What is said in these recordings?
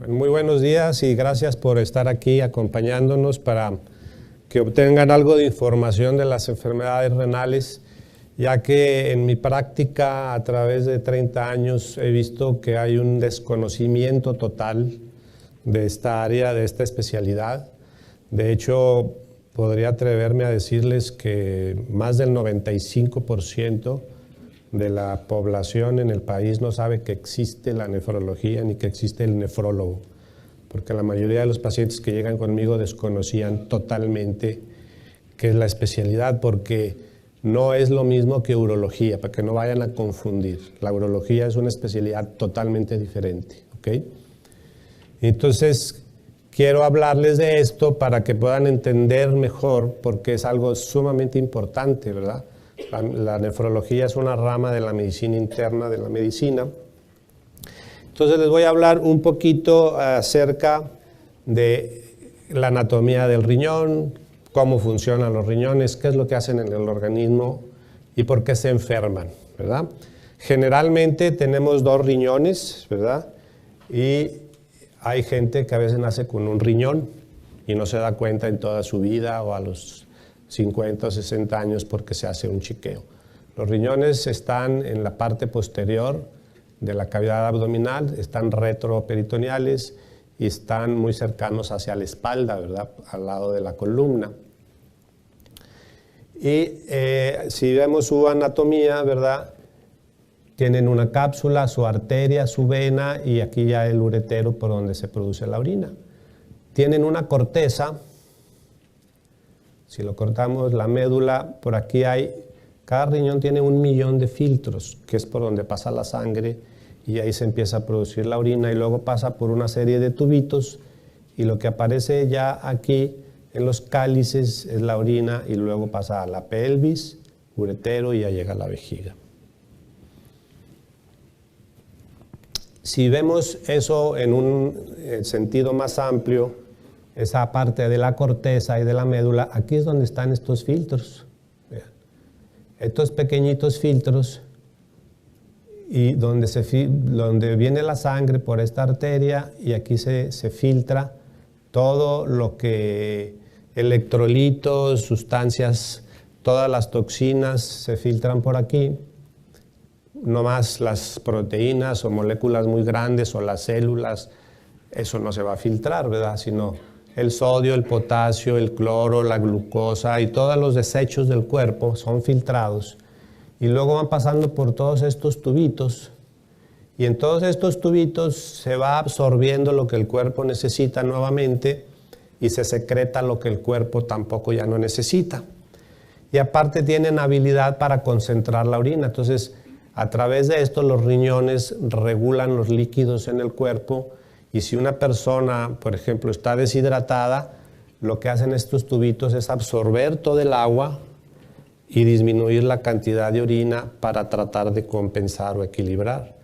Muy buenos días y gracias por estar aquí acompañándonos para que obtengan algo de información de las enfermedades renales, ya que en mi práctica a través de 30 años he visto que hay un desconocimiento total de esta área, de esta especialidad. De hecho, podría atreverme a decirles que más del 95% de la población en el país no sabe que existe la nefrología ni que existe el nefrólogo, porque la mayoría de los pacientes que llegan conmigo desconocían totalmente qué es la especialidad, porque no es lo mismo que urología, para que no vayan a confundir. La urología es una especialidad totalmente diferente, ¿ok? Entonces, quiero hablarles de esto para que puedan entender mejor, porque es algo sumamente importante, ¿verdad? La nefrología es una rama de la medicina interna de la medicina. Entonces les voy a hablar un poquito acerca de la anatomía del riñón, cómo funcionan los riñones, qué es lo que hacen en el organismo y por qué se enferman, ¿verdad? Generalmente tenemos dos riñones, ¿verdad? Y hay gente que a veces nace con un riñón y no se da cuenta en toda su vida o a los 50 o 60 años porque se hace un chequeo. Los riñones están en la parte posterior de la cavidad abdominal, están retroperitoneales y están muy cercanos hacia la espalda, ¿verdad? Al lado de la columna. Y si vemos su anatomía, ¿verdad? Tienen una cápsula, su arteria, su vena y aquí ya el uretero por donde se produce la orina. Tienen una corteza. Si lo cortamos, la médula, por aquí hay, cada riñón tiene 1 millón de filtros, que es por donde pasa la sangre, y ahí se empieza a producir la orina, y luego pasa por una serie de tubitos, y lo que aparece ya aquí en los cálices es la orina, y luego pasa a la pelvis, uretero, y ya llega a la vejiga. Si vemos eso en un sentido más amplio, esa parte de la corteza y de la médula, aquí es donde están estos filtros. Vean. Estos pequeñitos filtros, y donde viene la sangre por esta arteria, y aquí se filtra todo lo que electrolitos, sustancias, todas las toxinas se filtran por aquí. No más las proteínas o moléculas muy grandes o las células, eso no se va a filtrar, ¿verdad? Sino el sodio, el potasio, el cloro, la glucosa y todos los desechos del cuerpo son filtrados y luego van pasando por todos estos tubitos, y en todos estos tubitos se va absorbiendo lo que el cuerpo necesita nuevamente y se secreta lo que el cuerpo tampoco ya no necesita. Y aparte tienen habilidad para concentrar la orina, entonces a través de esto los riñones regulan los líquidos en el cuerpo. Y si una persona, por ejemplo, está deshidratada, lo que hacen estos tubitos es absorber todo el agua y disminuir la cantidad de orina para tratar de compensar o equilibrar.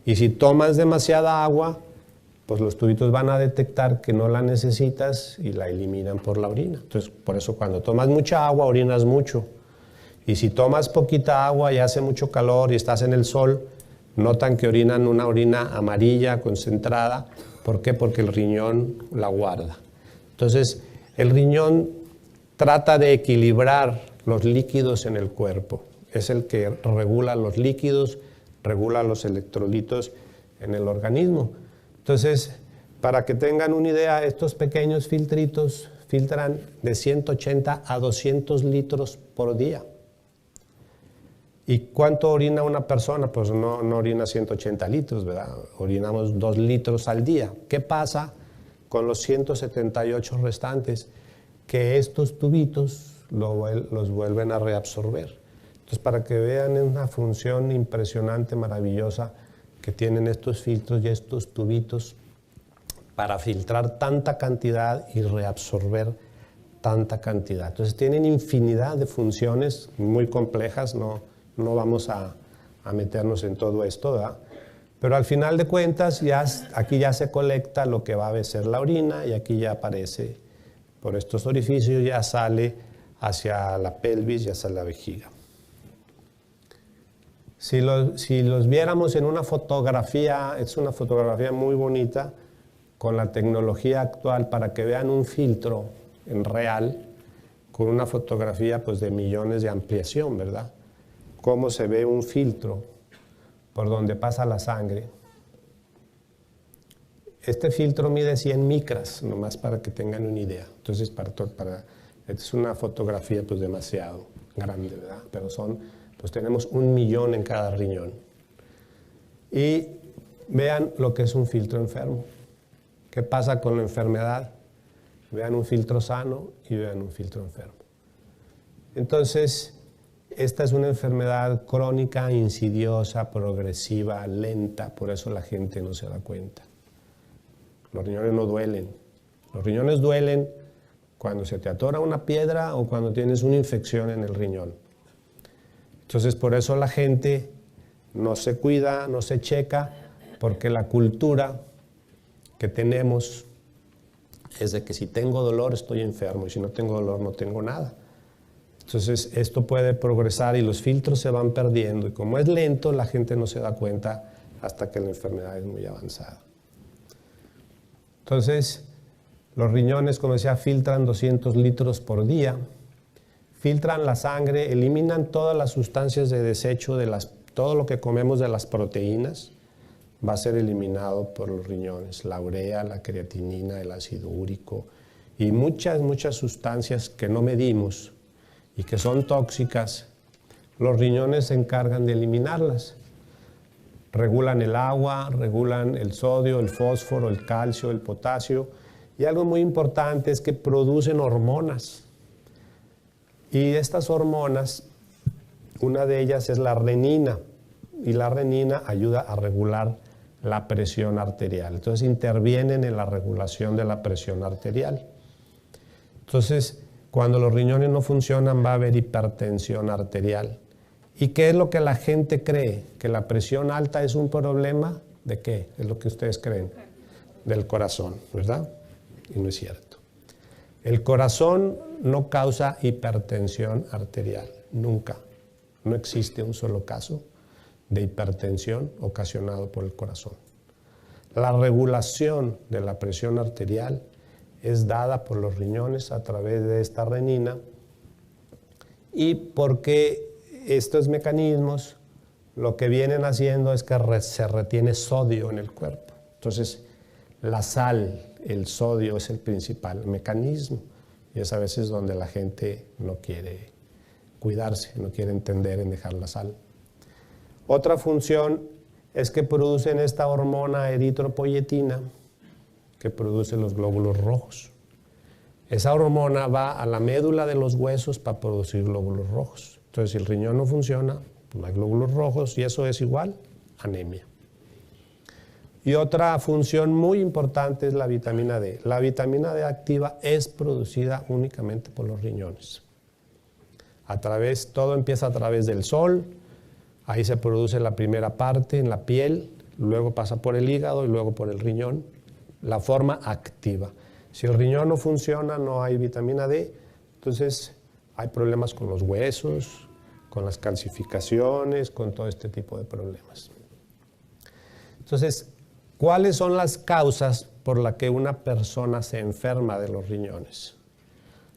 Y si tomas demasiada agua, pues los tubitos van a detectar que no la necesitas y la eliminan por la orina. Entonces, por eso cuando tomas mucha agua, orinas mucho. Y si tomas poquita agua y hace mucho calor y estás en el sol, notan que orinan una orina amarilla, concentrada. ¿Por qué? Porque el riñón la guarda. Entonces, el riñón trata de equilibrar los líquidos en el cuerpo. Es el que regula los líquidos, regula los electrolitos en el organismo. Entonces, para que tengan una idea, estos pequeños filtritos filtran de 180 a 200 litros por día. ¿Y cuánto orina una persona? Pues no orina 180 litros, ¿verdad? Orinamos 2 litros al día. ¿Qué pasa con los 178 restantes? Que estos tubitos los vuelven a reabsorber. Entonces, para que vean una función impresionante, maravillosa, que tienen estos filtros y estos tubitos para filtrar tanta cantidad y reabsorber tanta cantidad. Entonces, tienen infinidad de funciones muy complejas, no vamos a meternos en todo esto, ¿verdad? Pero al final de cuentas, aquí ya se colecta lo que va a ser la orina y aquí ya aparece por estos orificios, ya sale hacia la pelvis y hacia la vejiga. Si los viéramos en una fotografía, es una fotografía muy bonita, con la tecnología actual para que vean un filtro en real con una fotografía pues de millones de ampliación, ¿verdad? Cómo se ve un filtro por donde pasa la sangre. Este filtro mide 100 micras, nomás para que tengan una idea. Entonces, es una fotografía pues demasiado grande, ¿verdad? Pero pues tenemos 1 millón en cada riñón. Y vean lo que es un filtro enfermo. ¿Qué pasa con la enfermedad? Vean un filtro sano y vean un filtro enfermo. Entonces, esta es una enfermedad crónica, insidiosa, progresiva, lenta, por eso la gente no se da cuenta. Los riñones no duelen. Los riñones duelen cuando se te atora una piedra o cuando tienes una infección en el riñón. Entonces, por eso la gente no se cuida, no se checa, porque la cultura que tenemos es de que si tengo dolor estoy enfermo y si no tengo dolor no tengo nada. Entonces esto puede progresar y los filtros se van perdiendo y como es lento la gente no se da cuenta hasta que la enfermedad es muy avanzada. Entonces los riñones, como decía, filtran 200 litros por día, filtran la sangre, eliminan todas las sustancias de desecho todo lo que comemos de las proteínas va a ser eliminado por los riñones, la urea, la creatinina, el ácido úrico y muchas sustancias que no medimos y que son tóxicas, los riñones se encargan de eliminarlas. Regulan el agua, regulan el sodio, el fósforo, el calcio, el potasio y algo muy importante es que producen hormonas. Y estas hormonas, una de ellas es la renina y la renina ayuda a regular la presión arterial. Entonces intervienen en la regulación de la presión arterial. Entonces, cuando los riñones no funcionan va a haber hipertensión arterial. ¿Y qué es lo que la gente cree? ¿Que la presión alta es un problema? ¿De qué? Es lo que ustedes creen. Del corazón, ¿verdad? Y no es cierto. El corazón no causa hipertensión arterial, nunca. No existe un solo caso de hipertensión ocasionado por el corazón. La regulación de la presión arterial es dada por los riñones a través de esta renina y porque estos mecanismos lo que vienen haciendo es que se retiene sodio en el cuerpo. Entonces, la sal, el sodio es el principal mecanismo y es a veces donde la gente no quiere cuidarse, no quiere entender en dejar la sal. Otra función es que producen esta hormona eritropoyetina que produce los glóbulos rojos. Esa hormona va a la médula de los huesos para producir glóbulos rojos. Entonces, si el riñón no funciona, no hay glóbulos rojos y eso es igual anemia. Y otra función muy importante es la vitamina D. La vitamina D activa es producida únicamente por los riñones. Todo empieza a través del sol. Ahí se produce la primera parte en la piel, luego pasa por el hígado y luego por el riñón, la forma activa. Si el riñón no funciona, no hay vitamina D, entonces hay problemas con los huesos, con las calcificaciones, con todo este tipo de problemas. Entonces, ¿cuáles son las causas por las que una persona se enferma de los riñones?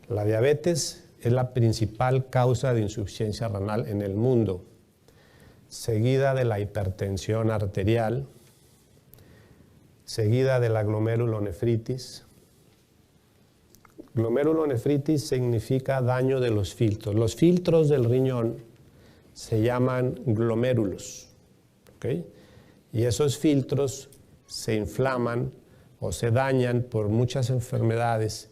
La diabetes es la principal causa de insuficiencia renal en el mundo, seguida de la hipertensión arterial, seguida de la glomerulonefritis. Glomerulonefritis significa daño de los filtros. Los filtros del riñón se llaman glomérulos, ¿okay? Y esos filtros se inflaman o se dañan por muchas enfermedades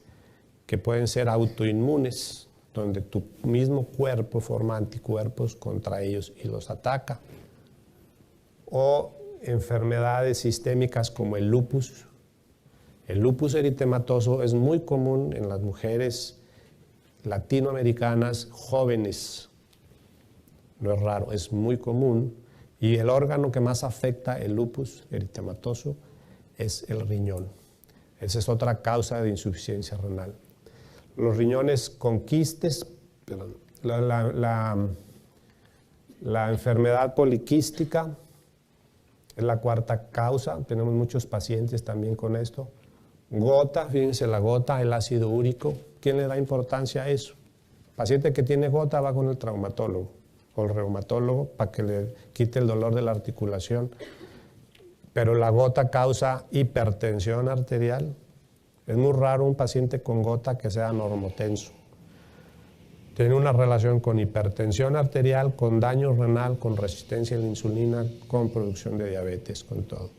que pueden ser autoinmunes, donde tu mismo cuerpo forma anticuerpos contra ellos y los ataca. O enfermedades sistémicas como el lupus. El lupus eritematoso es muy común en las mujeres latinoamericanas jóvenes. No es raro, es muy común. Y el órgano que más afecta el lupus eritematoso es el riñón. Esa es otra causa de insuficiencia renal. Los riñones con quistes, la enfermedad poliquística es la cuarta causa. Tenemos muchos pacientes también con esto. Gota, fíjense la gota, el ácido úrico. ¿Quién le da importancia a eso? El paciente que tiene gota va con el traumatólogo o el reumatólogo para que le quite el dolor de la articulación. Pero la gota causa hipertensión arterial. Es muy raro un paciente con gota que sea normotenso. Tiene una relación con hipertensión arterial, con daño renal, con resistencia a la insulina, con producción de diabetes, con todo.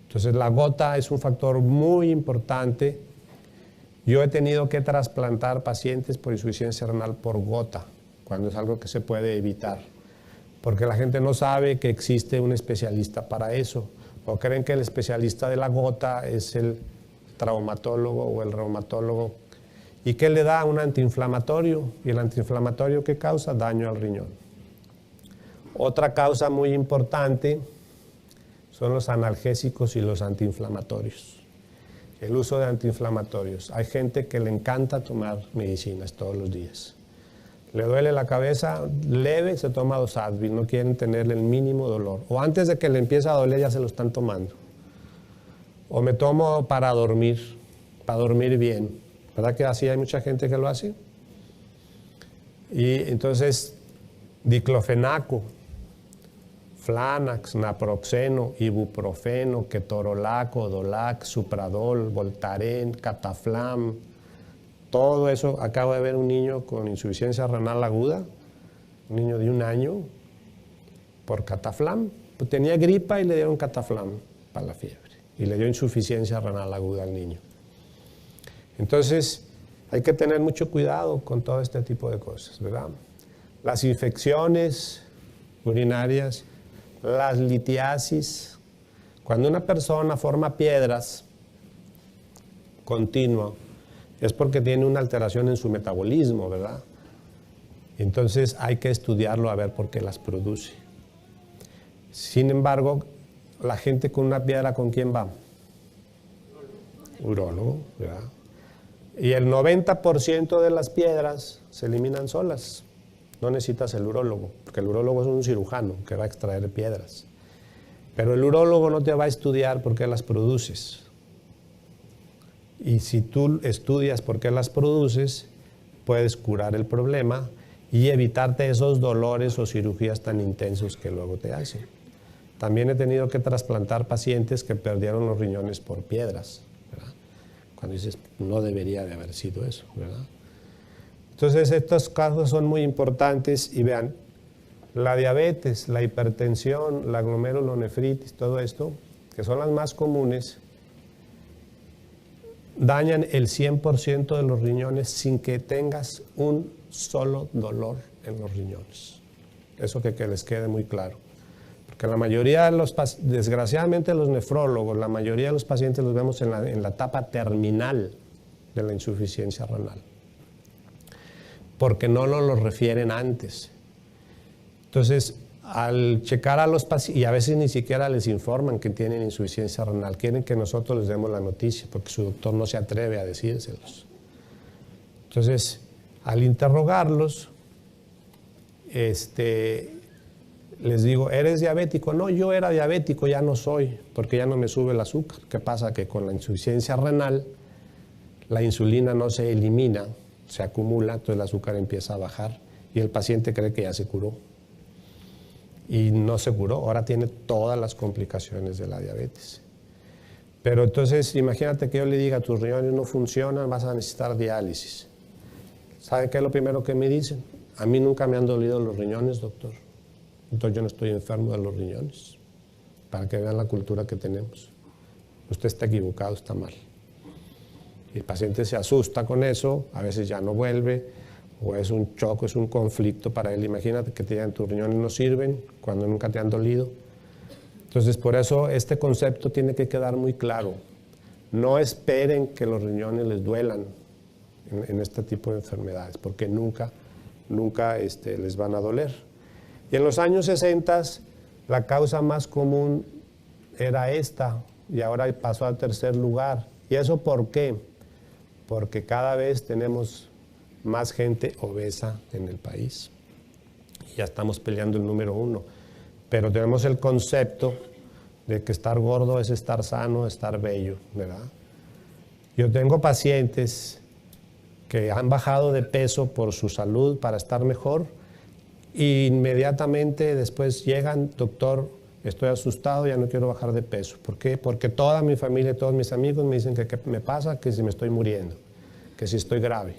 Entonces la gota es un factor muy importante. Yo he tenido que trasplantar pacientes por insuficiencia renal por gota, cuando es algo que se puede evitar, porque la gente no sabe que existe un especialista para eso, o creen que el especialista de la gota es el traumatólogo o el reumatólogo. ¿Y qué le da? Un antiinflamatorio. ¿Y el antiinflamatorio qué causa? Daño al riñón. Otra causa muy importante son los analgésicos y los antiinflamatorios. El uso de antiinflamatorios. Hay gente que le encanta tomar medicinas todos los días. Le duele la cabeza leve, se toma 2 Advil, no quieren tener el mínimo dolor. O antes de que le empiece a doler ya se lo están tomando. O me tomo para dormir bien. ¿Verdad que así hay mucha gente que lo hace? Y entonces, diclofenaco, Flanax, naproxeno, ibuprofeno, ketorolaco, Dolac, Supradol, Voltaren, Cataflam, todo eso. Acabo de ver un niño con insuficiencia renal aguda, un niño de 1 año, por Cataflam. Pues tenía gripa y le dieron Cataflam para la fiebre. Y le dio insuficiencia renal aguda al niño. Entonces, hay que tener mucho cuidado con todo este tipo de cosas, ¿verdad? Las infecciones urinarias, las litiasis. Cuando una persona forma piedras continuo, es porque tiene una alteración en su metabolismo, ¿verdad? Entonces, hay que estudiarlo a ver por qué las produce. Sin embargo, la gente con una piedra, ¿con quién va? Urólogo, ¿verdad? Y el 90% de las piedras se eliminan solas. No necesitas el urólogo, porque el urólogo es un cirujano que va a extraer piedras. Pero el urólogo no te va a estudiar por qué las produces. Y si tú estudias por qué las produces, puedes curar el problema y evitarte esos dolores o cirugías tan intensos que luego te hacen. También he tenido que trasplantar pacientes que perdieron los riñones por piedras, ¿verdad? Cuando dices, no debería de haber sido eso, ¿verdad? Entonces, estos casos son muy importantes y vean, la diabetes, la hipertensión, la glomerulonefritis, todo esto, que son las más comunes, dañan el 100% de los riñones sin que tengas un solo dolor en los riñones. Eso que les quede muy claro. Porque la mayoría de desgraciadamente los nefrólogos, la mayoría de los pacientes los vemos en la etapa terminal de la insuficiencia renal. Porque no nos lo refieren antes. Entonces, al checar a los pacientes, y a veces ni siquiera les informan que tienen insuficiencia renal, quieren que nosotros les demos la noticia, porque su doctor no se atreve a decírselos. Entonces, al interrogarlos, les digo, ¿eres diabético? No, yo era diabético, ya no soy, porque ya no me sube el azúcar. ¿Qué pasa? Que con la insuficiencia renal, la insulina no se elimina, se acumula, entonces el azúcar empieza a bajar y el paciente cree que ya se curó. Y no se curó, ahora tiene todas las complicaciones de la diabetes. Pero entonces, imagínate que yo le diga, tus riñones no funcionan, vas a necesitar diálisis. ¿Saben qué es lo primero que me dicen? A mí nunca me han dolido los riñones, doctor. Entonces yo no estoy enfermo de los riñones. Para que vean la cultura que tenemos. Usted está equivocado, está mal. Y el paciente se asusta con eso, a veces ya no vuelve, o es un choque, es un conflicto para él. Imagínate que te digan tus riñones no sirven cuando nunca te han dolido. Entonces por eso este concepto tiene que quedar muy claro. No esperen que los riñones les duelan en este tipo de enfermedades, porque nunca les van a doler. Y en los años 60 la causa más común era esta, y ahora pasó al tercer lugar. ¿Y eso por qué? Porque cada vez tenemos más gente obesa en el país. Y ya estamos peleando el número 1. Pero tenemos el concepto de que estar gordo es estar sano, estar bello, ¿verdad? Yo tengo pacientes que han bajado de peso por su salud para estar mejor e inmediatamente después llegan, doctor, estoy asustado, ya no quiero bajar de peso. ¿Por qué? Porque toda mi familia, todos mis amigos me dicen que qué me pasa, que si me estoy muriendo, que si estoy grave.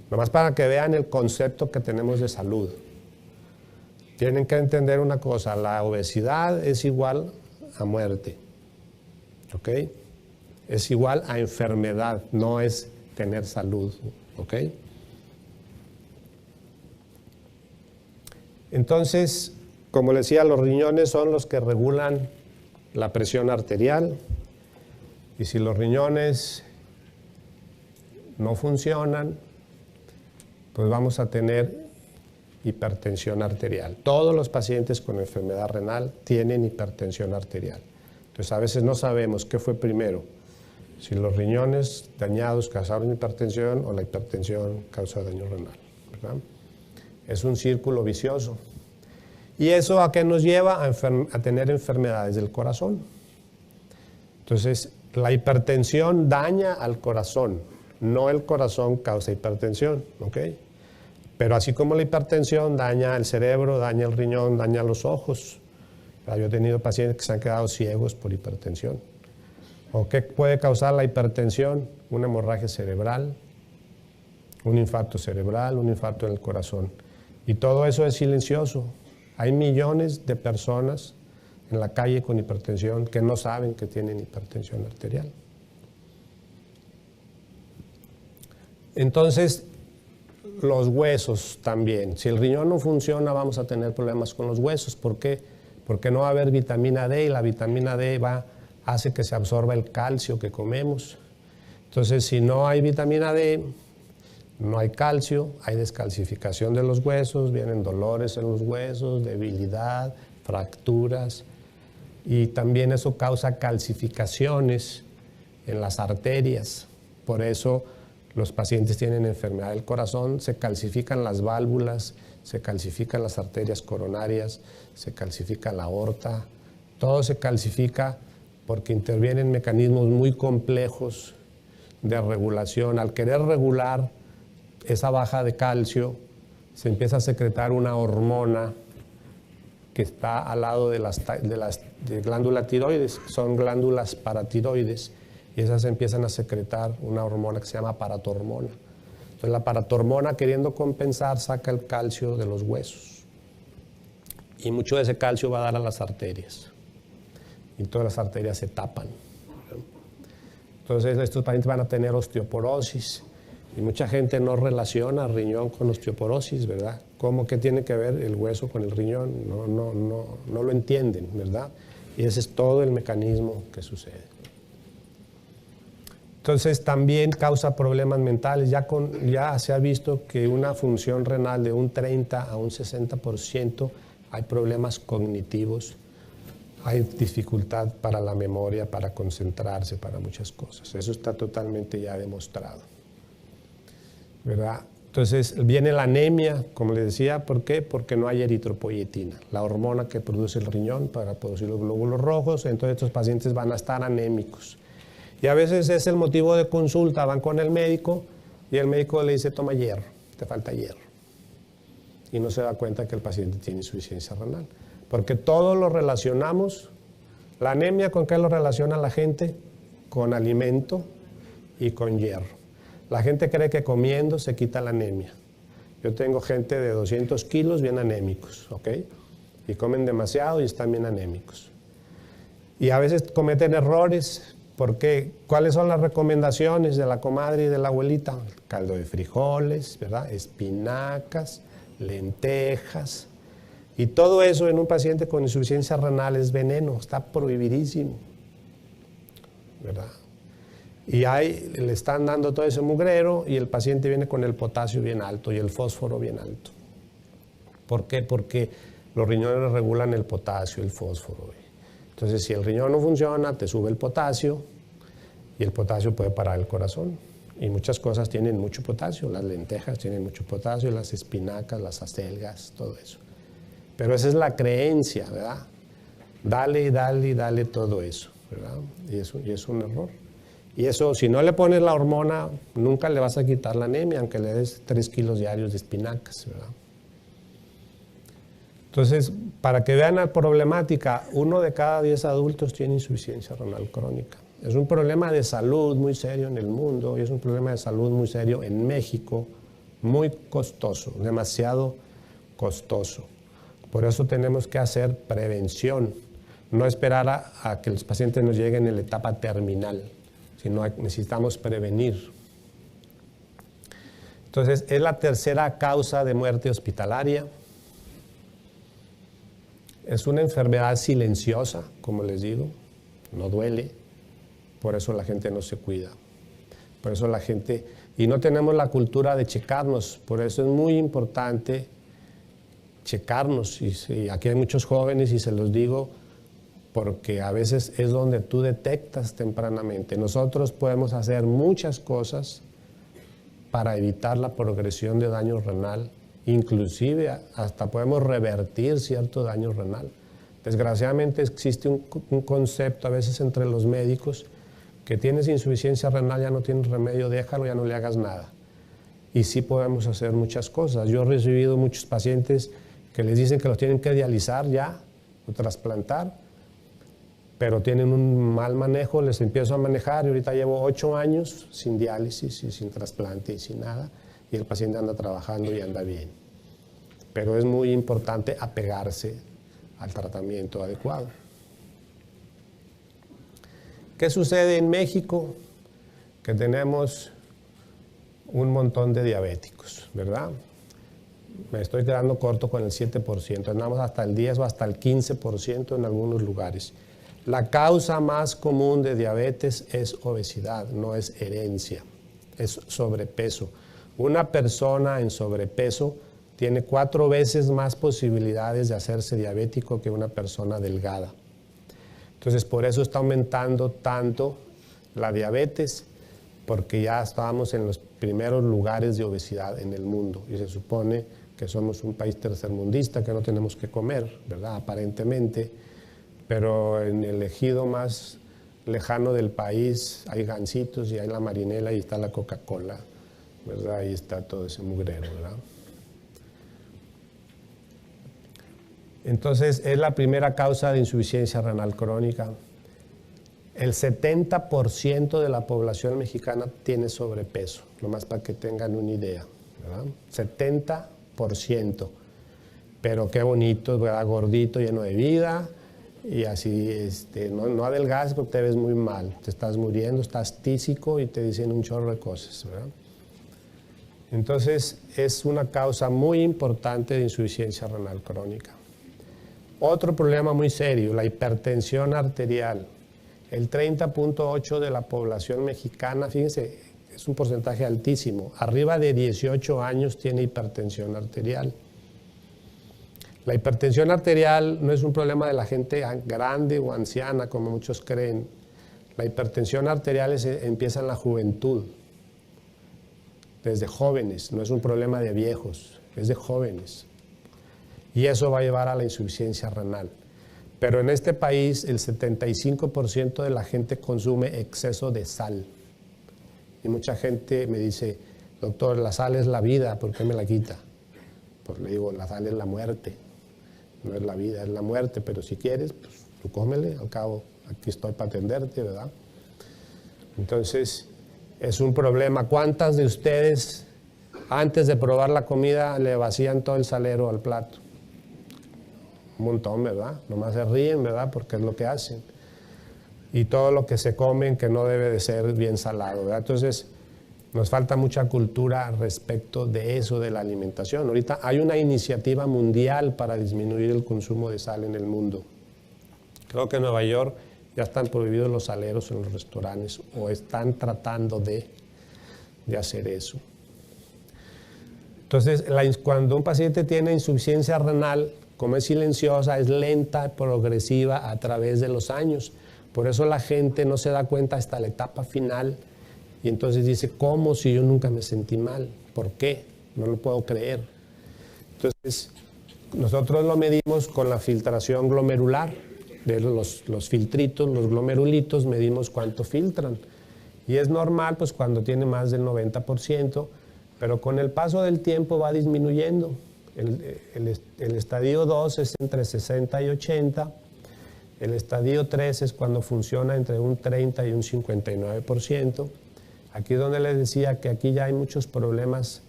Nomás para que vean el concepto que tenemos de salud. Tienen que entender una cosa, la obesidad es igual a muerte, ¿ok? Es igual a enfermedad, no es tener salud, ¿ok? Entonces, como les decía, los riñones son los que regulan la presión arterial y si los riñones no funcionan, pues vamos a tener hipertensión arterial. Todos los pacientes con enfermedad renal tienen hipertensión arterial. Entonces a veces no sabemos qué fue primero, si los riñones dañados causaron hipertensión o la hipertensión causa daño renal, ¿verdad? Es un círculo vicioso. ¿Y eso a qué nos lleva? A tener enfermedades del corazón. Entonces, la hipertensión daña al corazón, no el corazón causa hipertensión, ¿ok? Pero así como la hipertensión daña el cerebro, daña el riñón, daña los ojos. Yo he tenido pacientes que se han quedado ciegos por hipertensión. ¿O qué puede causar la hipertensión? Una hemorragia cerebral, un infarto cerebral, un infarto en el corazón. Y todo eso es silencioso. Hay millones de personas en la calle con hipertensión que no saben que tienen hipertensión arterial. Entonces, los huesos también. Si el riñón no funciona, vamos a tener problemas con los huesos. ¿Por qué? Porque no va a haber vitamina D y la vitamina D hace que se absorba el calcio que comemos. Entonces, si no hay vitamina D, no hay calcio, hay descalcificación de los huesos, vienen dolores en los huesos, debilidad, fracturas, y también eso causa calcificaciones en las arterias. Por eso los pacientes tienen enfermedad del corazón, se calcifican las válvulas, se calcifican las arterias coronarias, se calcifica la aorta, todo se calcifica porque intervienen mecanismos muy complejos de regulación. Al querer regular esa baja de calcio, se empieza a secretar una hormona que está al lado de las glándulas tiroides, son glándulas paratiroides, y esas empiezan a secretar una hormona que se llama paratormona. Entonces la paratormona, queriendo compensar, saca el calcio de los huesos. Y mucho de ese calcio va a dar a las arterias. Y todas las arterias se tapan. Entonces estos pacientes van a tener osteoporosis. Y mucha gente no relaciona riñón con osteoporosis, ¿verdad? ¿Cómo que tiene que ver el hueso con el riñón? No lo entienden, ¿verdad? Y ese es todo el mecanismo que sucede. Entonces también causa problemas mentales. Ya se ha visto que una función renal de un 30 a un 60% hay problemas cognitivos, hay dificultad para la memoria, para concentrarse, para muchas cosas. Eso está totalmente ya demostrado, ¿verdad? Entonces viene la anemia, como les decía, ¿por qué? Porque no hay eritropoyetina, la hormona que produce el riñón para producir los glóbulos rojos. Entonces estos pacientes van a estar anémicos. Y a veces es el motivo de consulta, van con el médico y el médico le dice, toma hierro, te falta hierro. Y no se da cuenta que el paciente tiene insuficiencia renal. Porque todo lo relacionamos, la anemia, ¿con qué lo relaciona la gente? Con alimento y con hierro. La gente cree que comiendo se quita la anemia. Yo tengo gente de 200 kilos bien anémicos, ¿ok? Y comen demasiado y están bien anémicos. Y a veces cometen errores. ¿Por qué? ¿Cuáles son las recomendaciones de la comadre y de la abuelita? Caldo de frijoles, ¿verdad? Espinacas, lentejas. Y todo eso en un paciente con insuficiencia renal es veneno, está prohibidísimo, ¿verdad? Y ahí le están dando todo ese mugrero y el paciente viene con el potasio bien alto y el fósforo bien alto. ¿Por qué? Porque los riñones regulan el potasio, el fósforo. Entonces, si el riñón no funciona, te sube el potasio y el potasio puede parar el corazón. Y muchas cosas tienen mucho potasio, las lentejas tienen mucho potasio, las espinacas, las acelgas, todo eso. Pero esa es la creencia, ¿verdad? Dale y dale y dale todo eso, ¿verdad? Y es un error. Y eso, si no le pones la hormona, nunca le vas a quitar la anemia, aunque le des 3 kilos diarios de espinacas, ¿verdad? Entonces, para que vean la problemática, 1 de cada 10 adultos tiene insuficiencia renal crónica. Es un problema de salud muy serio en el mundo y es un problema de salud muy serio en México, muy costoso, demasiado costoso. Por eso tenemos que hacer prevención, no esperar a que los pacientes nos lleguen en la etapa terminal, sino necesitamos prevenir. Entonces, es la tercera causa de muerte hospitalaria. Es una enfermedad silenciosa, como les digo, no duele, por eso la gente no se cuida. Por eso la gente, y no tenemos la cultura de checarnos, por eso es muy importante checarnos. Y aquí hay muchos jóvenes y se los digo porque a veces es donde tú detectas tempranamente. Nosotros podemos hacer muchas cosas para evitar la progresión de daño renal. Inclusive hasta podemos revertir cierto daño renal. Desgraciadamente existe un concepto a veces entre los médicos que tienes insuficiencia renal, ya no tienes remedio, déjalo, ya no le hagas nada. Y sí podemos hacer muchas cosas. Yo he recibido muchos pacientes que les dicen que los tienen que dializar ya o trasplantar, pero tienen un mal manejo, les empiezo a manejar y ahorita llevo 8 años sin diálisis y sin trasplante y sin nada. Y el paciente anda trabajando y anda bien. Pero es muy importante apegarse al tratamiento adecuado. ¿Qué sucede en México? Que tenemos un montón de diabéticos, ¿verdad? Me estoy quedando corto con el 7%, andamos hasta el 10 o hasta el 15% en algunos lugares. La causa más común de diabetes es obesidad, no es herencia, es sobrepeso. Una persona en sobrepeso tiene 4 veces más posibilidades de hacerse diabético que una persona delgada. Entonces, por eso está aumentando tanto la diabetes, porque ya estábamos en los primeros lugares de obesidad en el mundo y se supone que somos un país tercermundista, que no tenemos que comer, ¿verdad? Aparentemente, pero en el ejido más lejano del país hay gansitos y hay la marinela y está la Coca-Cola, ¿verdad? Ahí está todo ese mugrero, ¿verdad? Entonces, es la primera causa de insuficiencia renal crónica. El 70% de la población mexicana tiene sobrepeso, nomás para que tengan una idea, ¿verdad? 70%. Pero qué bonito, ¿verdad? Gordito, lleno de vida, y así, no adelgazas porque te ves muy mal, te estás muriendo, estás tísico y te dicen un chorro de cosas, ¿verdad? Entonces, es una causa muy importante de insuficiencia renal crónica. Otro problema muy serio, la hipertensión arterial. El 30.8% de la población mexicana, fíjense, es un porcentaje altísimo, arriba de 18 años tiene hipertensión arterial. La hipertensión arterial no es un problema de la gente grande o anciana, como muchos creen. La hipertensión arterial empieza en la juventud, desde jóvenes, no es un problema de viejos, es de jóvenes. Y eso va a llevar a la insuficiencia renal. Pero en este país el 75% de la gente consume exceso de sal. Y mucha gente me dice, doctor, la sal es la vida, ¿por qué me la quita? Pues le digo, la sal es la muerte. No es la vida, es la muerte, pero si quieres, pues tú cómele, al cabo aquí estoy para atenderte, ¿verdad? Entonces, es un problema. ¿Cuántas de ustedes, antes de probar la comida, le vacían todo el salero al plato? Un montón, ¿verdad? Nomás se ríen, ¿verdad? Porque es lo que hacen. Y todo lo que se comen que no debe de ser bien salado, ¿verdad? Entonces, nos falta mucha cultura respecto de eso, de la alimentación. Ahorita hay una iniciativa mundial para disminuir el consumo de sal en el mundo. Creo que en Nueva York ya están prohibidos los saleros en los restaurantes o están tratando de hacer eso. Entonces, cuando un paciente tiene insuficiencia renal, como es silenciosa, es lenta, progresiva a través de los años. Por eso la gente no se da cuenta hasta la etapa final y entonces dice, ¿cómo si yo nunca me sentí mal? ¿Por qué? No lo puedo creer. Entonces, nosotros lo medimos con la filtración glomerular. de los filtritos, los glomerulitos, medimos cuánto filtran. Y es normal pues cuando tiene más del 90%, pero con el paso del tiempo va disminuyendo. El estadio 2 es entre 60 y 80, el estadio 3 es cuando funciona entre un 30 y un 59%. Aquí es donde les decía que aquí ya hay muchos problemas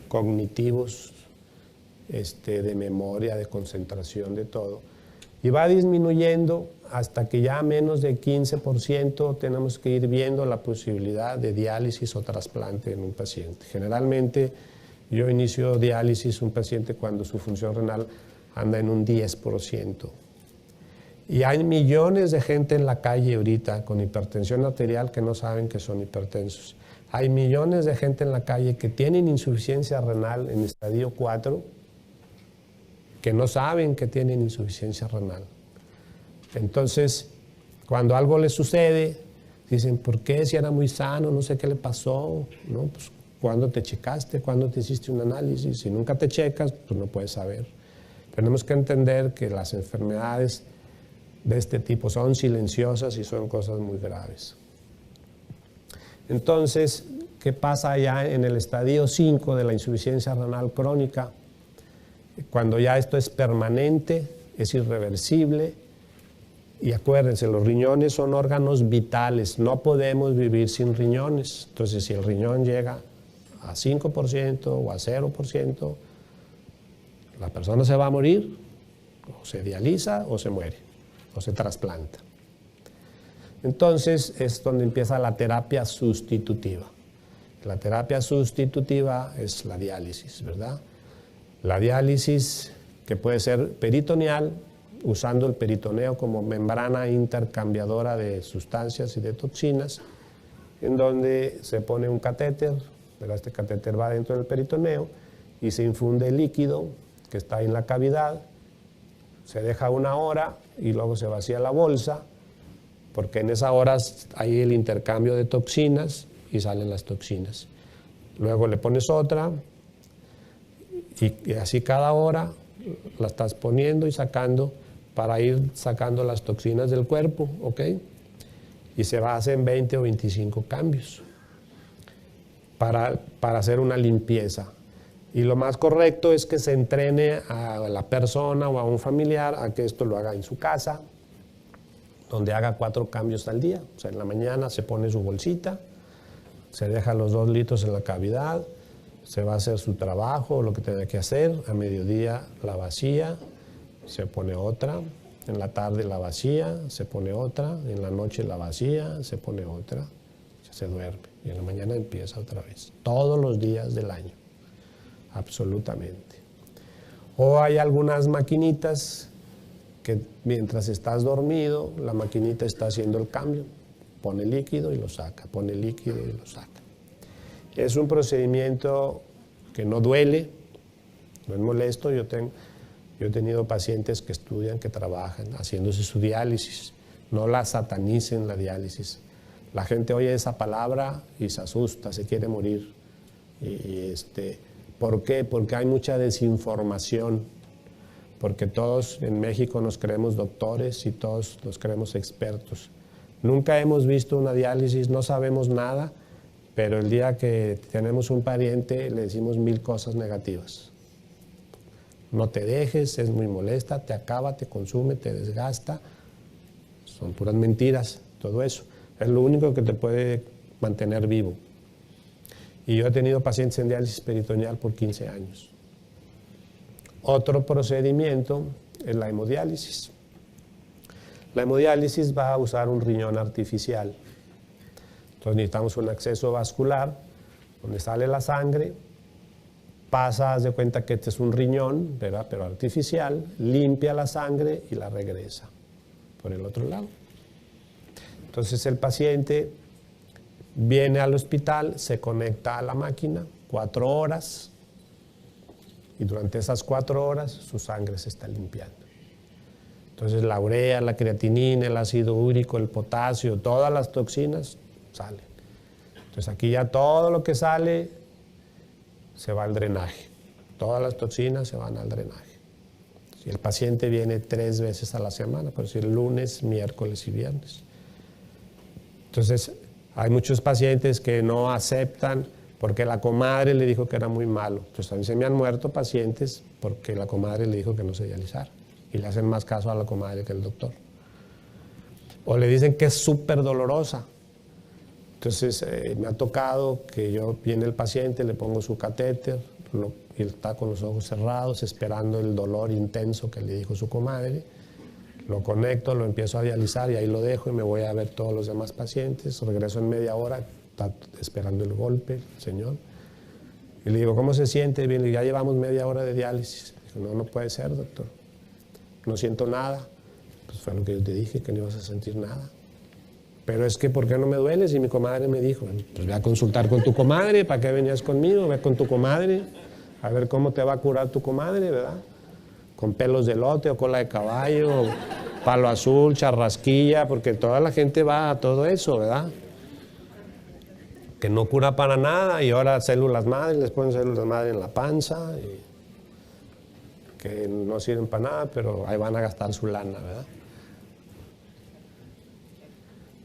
cognitivos, de memoria, de concentración, de todo. Y va disminuyendo hasta que ya a menos de 15% tenemos que ir viendo la posibilidad de diálisis o trasplante en un paciente. Generalmente yo inicio diálisis un paciente cuando su función renal anda en un 10%. Y hay millones de gente en la calle ahorita con hipertensión arterial que no saben que son hipertensos. Hay millones de gente en la calle que tienen insuficiencia renal en estadio 4 que no saben que tienen insuficiencia renal. Entonces, cuando algo les sucede, dicen, ¿por qué? Si era muy sano, no sé qué le pasó, ¿no? Pues, ¿cuándo te checaste? ¿Cuándo te hiciste un análisis? Si nunca te checas, pues no puedes saber. Tenemos que entender que las enfermedades de este tipo son silenciosas y son cosas muy graves. Entonces, ¿qué pasa ya en el estadio 5 de la insuficiencia renal crónica? Cuando ya esto es permanente, es irreversible, y acuérdense, los riñones son órganos vitales, no podemos vivir sin riñones. Entonces, si el riñón llega a 5% o a 0%, la persona se va a morir, o se dializa, o se muere, o se trasplanta. Entonces, es donde empieza la terapia sustitutiva. La terapia sustitutiva es la diálisis, ¿verdad? La diálisis, que puede ser peritoneal, usando el peritoneo como membrana intercambiadora de sustancias y de toxinas, en donde se pone un catéter, ¿verdad? Este catéter va dentro del peritoneo y se infunde el líquido que está en la cavidad, se deja 1 hora y luego se vacía la bolsa, porque en esas horas hay el intercambio de toxinas y salen las toxinas. Luego le pones otra, y así cada hora la estás poniendo y sacando para ir sacando las toxinas del cuerpo, ¿ok? Y se va a hacer 20 o 25 cambios para hacer una limpieza. Y lo más correcto es que se entrene a la persona o a un familiar a que esto lo haga en su casa, donde haga 4 cambios al día. O sea, en la mañana se pone su bolsita, se deja los 2 litros en la cavidad, se va a hacer su trabajo, lo que tenga que hacer, a mediodía la vacía, se pone otra, en la tarde la vacía, se pone otra, en la noche la vacía, se pone otra, se duerme y en la mañana empieza otra vez, todos los días del año, absolutamente. O hay algunas maquinitas que mientras estás dormido, la maquinita está haciendo el cambio, pone líquido y lo saca, pone líquido y lo saca. Es un procedimiento que no duele, no es molesto. Yo he tenido pacientes que estudian, que trabajan, haciéndose su diálisis. No la satanicen la diálisis. La gente oye esa palabra y se asusta, se quiere morir. ¿Por qué? Porque hay mucha desinformación. Porque todos en México nos creemos doctores y todos nos creemos expertos. Nunca hemos visto una diálisis, no sabemos nada, pero el día que tenemos un pariente le decimos 1000 cosas negativas. No te dejes, es muy molesta, te acaba, te consume, te desgasta. Son puras mentiras, todo eso. Es lo único que te puede mantener vivo. Y yo he tenido pacientes en diálisis peritoneal por 15 años. Otro procedimiento es la hemodiálisis. La hemodiálisis va a usar un riñón artificial. Entonces necesitamos un acceso vascular donde sale la sangre, pasa, haz de cuenta que este es un riñón, ¿verdad? Pero artificial, limpia la sangre y la regresa por el otro lado. Entonces el paciente viene al hospital, se conecta a la máquina, 4 horas, y durante esas 4 horas su sangre se está limpiando. Entonces la urea, la creatinina, el ácido úrico, el potasio, todas las toxinas salen. Entonces aquí ya todo lo que sale se va al drenaje. Todas las toxinas se van al drenaje. Si el paciente viene 3 veces a la semana, por decir lunes, miércoles y viernes. Entonces, hay muchos pacientes que no aceptan porque la comadre le dijo que era muy malo. Entonces, a mí se me han muerto pacientes porque la comadre le dijo que no se dializara. Y le hacen más caso a la comadre que al doctor. O le dicen que es súper dolorosa. Entonces, me ha tocado que yo viene el paciente, le pongo su catéter, y está con los ojos cerrados, esperando el dolor intenso que le dijo su comadre. Lo conecto, lo empiezo a dializar y ahí lo dejo y me voy a ver todos los demás pacientes. Regreso en media hora, está esperando el golpe, el señor. Y le digo, ¿cómo se siente? Bien, ya llevamos media hora de diálisis. Digo, no, no puede ser, doctor. No siento nada. Pues fue lo que yo te dije, que no ibas a sentir nada. Pero es que, ¿por qué no me duele? Si mi comadre me dijo, pues ve a consultar con tu comadre, ¿para qué venías conmigo? Ve con tu comadre, a ver cómo te va a curar tu comadre, ¿verdad? Con pelos de elote o cola de caballo, palo azul, charrasquilla, porque toda la gente va a todo eso, ¿verdad? Que no cura para nada y ahora células madre, les ponen células madre en la panza, y que no sirven para nada, pero ahí van a gastar su lana, ¿verdad?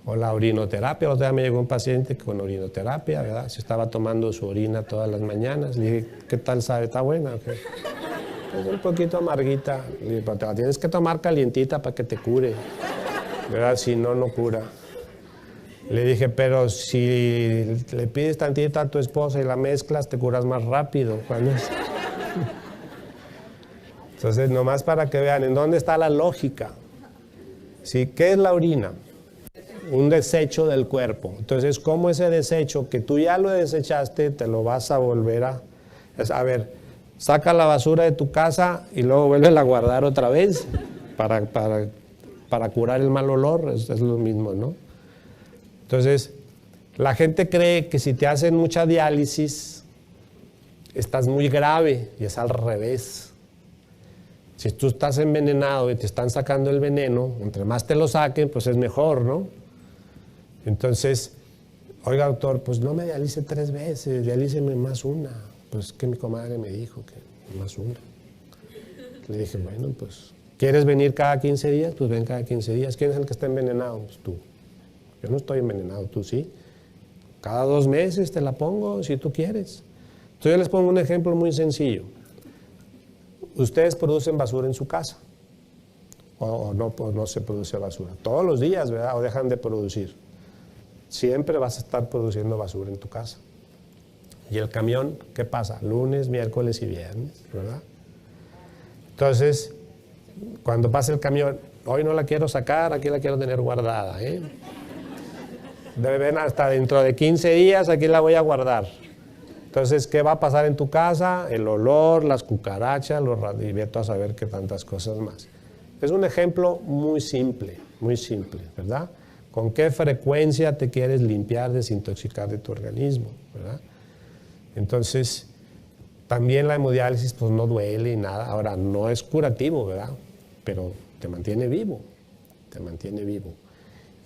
O la orinoterapia. Otra vez me llegó un paciente con orinoterapia, ¿verdad? Se estaba tomando su orina todas las mañanas. Le dije, ¿qué tal sabe? ¿Está buena o qué? Es un poquito amarguita. Le dije, pero te la tienes que tomar calientita para que te cure, ¿verdad? Si no, no cura. Le dije, pero si le pides tantita a tu esposa y la mezclas, te curas más rápido. Entonces, nomás para que vean en dónde está la lógica. ¿Sí? ¿Qué es la orina? Un desecho del cuerpo. Entonces, ¿cómo ese desecho que tú ya lo desechaste, te lo vas a volver a ver, saca la basura de tu casa y luego vuelve a guardar otra vez para curar el mal olor? Es lo mismo, ¿no? Entonces, la gente cree que si te hacen mucha diálisis, estás muy grave, y es al revés. Si tú estás envenenado y te están sacando el veneno, entre más te lo saquen, pues es mejor, ¿no? Entonces, oiga, doctor, pues no me dialice 3 veces, dialíceme más una. Pues que mi comadre me dijo que más una. Le dije, bueno, pues, ¿quieres venir cada 15 días? Pues ven cada 15 días. ¿Quién es el que está envenenado? Pues tú. Yo no estoy envenenado, tú sí. Cada 2 meses te la pongo, si tú quieres. Entonces yo les pongo un ejemplo muy sencillo. Ustedes producen basura en su casa. O no se produce basura. Todos los días, ¿verdad? O dejan de producir. Siempre vas a estar produciendo basura en tu casa. ¿Y el camión qué pasa? Lunes, miércoles y viernes, ¿verdad? Entonces, cuando pasa el camión, hoy no la quiero sacar, aquí la quiero tener guardada, ¿eh? Deben hasta dentro de 15 días, aquí la voy a guardar. Entonces, ¿qué va a pasar en tu casa? El olor, las cucarachas, y vete a saber qué tantas cosas más. Es un ejemplo muy simple, ¿verdad? ¿Con qué frecuencia te quieres limpiar, desintoxicar de tu organismo, ¿verdad? Entonces, también la hemodiálisis pues no duele y nada. Ahora, no es curativo, ¿verdad? Pero te mantiene vivo,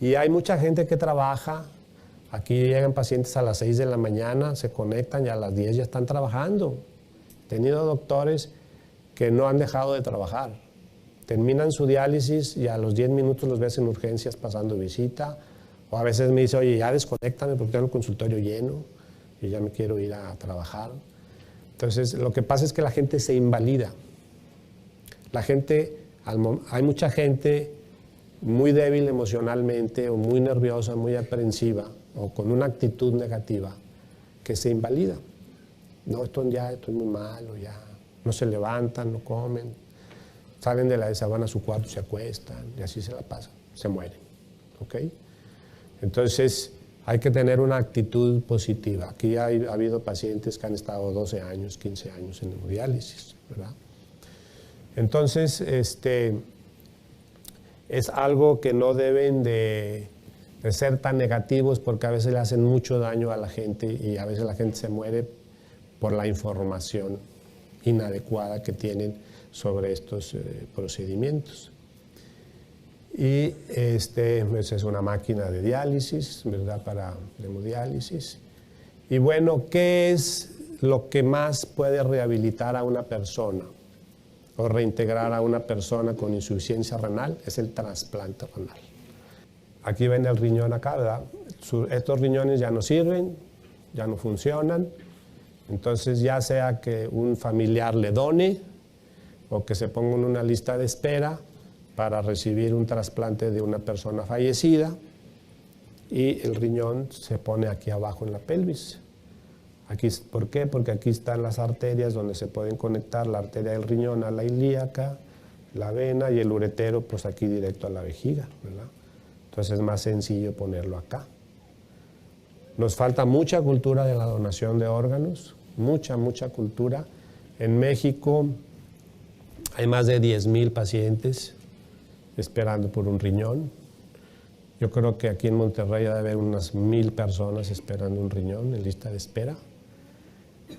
Y hay mucha gente que trabaja. Aquí llegan pacientes a las 6 de la mañana, se conectan y a las 10 ya están trabajando. He tenido doctores que no han dejado de trabajar. Terminan su diálisis y a los 10 minutos los ves en urgencias pasando visita. O a veces me dice, oye, ya desconéctame porque tengo el consultorio lleno y ya me quiero ir a trabajar. Entonces, lo que pasa es que la gente se invalida. Hay mucha gente muy débil emocionalmente o muy nerviosa, muy aprensiva o con una actitud negativa que se invalida. No, estoy muy malo, ya no se levantan, no comen, salen se van a su cuarto, se acuestan y así se la pasan, se mueren, ¿ok? Entonces hay que tener una actitud positiva. Aquí ha habido pacientes que han estado 12 años, 15 años en hemodiálisis, ¿verdad? Entonces, es algo que no deben de ser tan negativos porque a veces le hacen mucho daño a la gente y a veces la gente se muere por la información inadecuada que tienen sobre estos procedimientos. Y pues es una máquina de diálisis, ¿verdad? Para hemodiálisis. Y bueno, ¿qué es lo que más puede rehabilitar a una persona? o reintegrar a una persona con insuficiencia renal es el trasplante renal. Aquí ven el riñón acá, ¿verdad? Estos riñones ya no sirven, ya no funcionan, entonces ya sea que un familiar le done o que se ponga en una lista de espera para recibir un trasplante de una persona fallecida, y el riñón se pone aquí abajo en la pelvis. Aquí, ¿por qué? Porque aquí están las arterias donde se pueden conectar la arteria del riñón a la ilíaca, la vena, y el uretero pues aquí directo a la vejiga, ¿verdad? Entonces es más sencillo ponerlo acá. Nos falta mucha cultura de la donación de órganos, mucha cultura. En México hay más de 10,000 pacientes esperando por un riñón. Yo creo que aquí en Monterrey debe haber unas 1,000 personas esperando un riñón en lista de espera.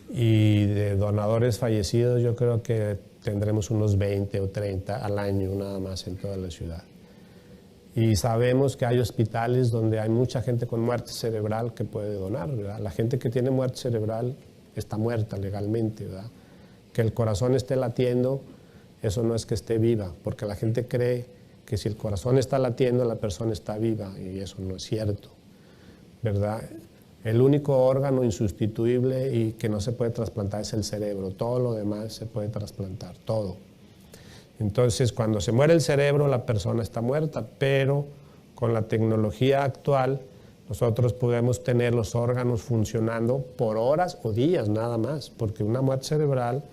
Y de donadores fallecidos yo creo que tendremos unos 20 o 30 al año nada más en toda la ciudad. Y sabemos que hay hospitales donde hay mucha gente con muerte cerebral que puede donar, ¿verdad? La gente que tiene muerte cerebral está muerta legalmente, ¿verdad? Que el corazón esté latiendo, eso no es que esté viva, porque la gente cree que si el corazón está latiendo, la persona está viva, y eso no es cierto, ¿verdad? El único órgano insustituible y que no se puede trasplantar es el cerebro, todo lo demás se puede trasplantar, todo. Entonces, cuando se muere el cerebro, la persona está muerta, pero con la tecnología actual, nosotros podemos tener los órganos funcionando por horas o días nada más, porque una muerte cerebral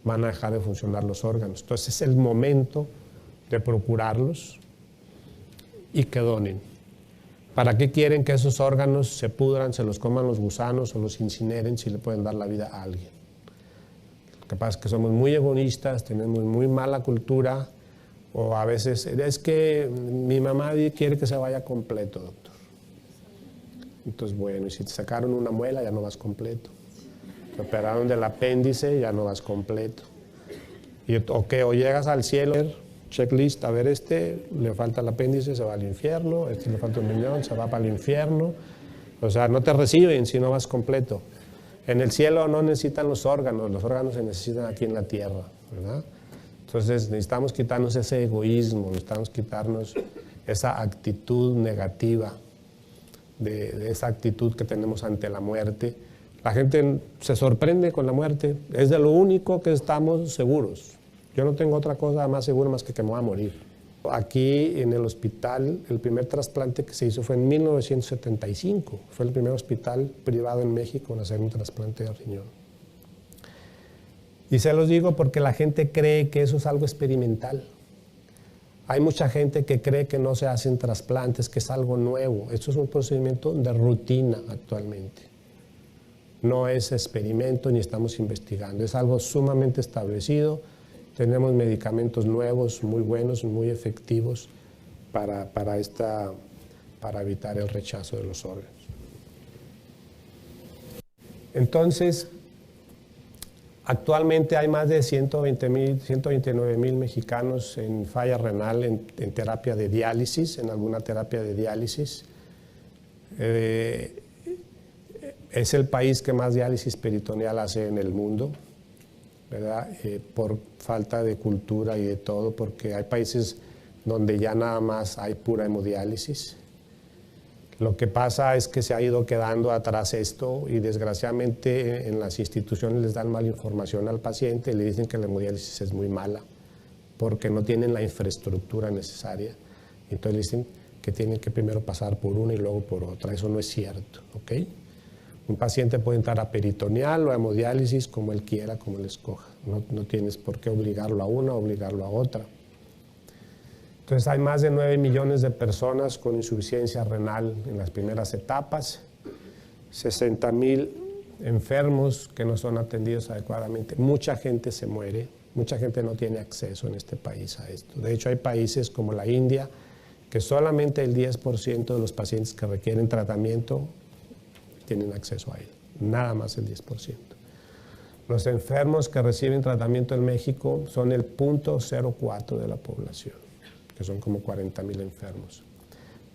van a dejar de funcionar los órganos. Entonces, es el momento de procurarlos y que donen. ¿Para qué quieren que esos órganos se pudran, se los coman los gusanos o los incineren si le pueden dar la vida a alguien? Lo que pasa es que somos muy egoístas, tenemos muy mala cultura, o a veces es que mi mamá quiere que se vaya completo, doctor. Entonces, bueno, y si te sacaron una muela ya no vas completo. Te operaron del apéndice, ya no vas completo. O llegas al cielo, checklist, a ver, le falta el apéndice, se va al infierno, le falta un riñón, se va para el infierno. O sea, no te reciben si no vas completo. En el cielo no necesitan los órganos se necesitan aquí en la tierra, ¿verdad? Entonces necesitamos quitarnos ese egoísmo, necesitamos quitarnos esa actitud negativa, de esa actitud que tenemos ante la muerte. La gente se sorprende con la muerte, es de lo único que estamos seguros. Yo no tengo otra cosa más segura más que me voy a morir. Aquí en el hospital, el primer trasplante que se hizo fue en 1975. Fue el primer hospital privado en México en hacer un trasplante de riñón. Y se los digo porque la gente cree que eso es algo experimental. Hay mucha gente que cree que no se hacen trasplantes, que es algo nuevo. Esto es un procedimiento de rutina actualmente. No es experimento ni estamos investigando. Es algo sumamente establecido. Tenemos medicamentos nuevos, muy buenos, muy efectivos para evitar el rechazo de los órganos. Entonces, actualmente hay más de 129,000 mexicanos en falla renal, en terapia de diálisis, en alguna terapia de diálisis. Es el país que más diálisis peritoneal hace en el mundo, ¿verdad? Por falta de cultura y de todo, porque hay países donde ya nada más hay pura hemodiálisis. Lo que pasa es que se ha ido quedando atrás esto y desgraciadamente en las instituciones les dan mala información al paciente y le dicen que la hemodiálisis es muy mala porque no tienen la infraestructura necesaria. Entonces dicen que tienen que primero pasar por una y luego por otra. Eso no es cierto, ¿ok? Un paciente puede entrar a peritoneal o a hemodiálisis como él quiera, como él escoja. No tienes por qué obligarlo a una o obligarlo a otra. Entonces hay más de 9 millones de personas con insuficiencia renal en las primeras etapas, 60,000 enfermos que no son atendidos adecuadamente. Mucha gente se muere, mucha gente no tiene acceso en este país a esto. De hecho hay países como la India que solamente el 10% de los pacientes que requieren tratamiento tienen acceso a él, nada más el 10%. Los enfermos que reciben tratamiento en México son el 0.04% de la población, que son como 40,000 enfermos.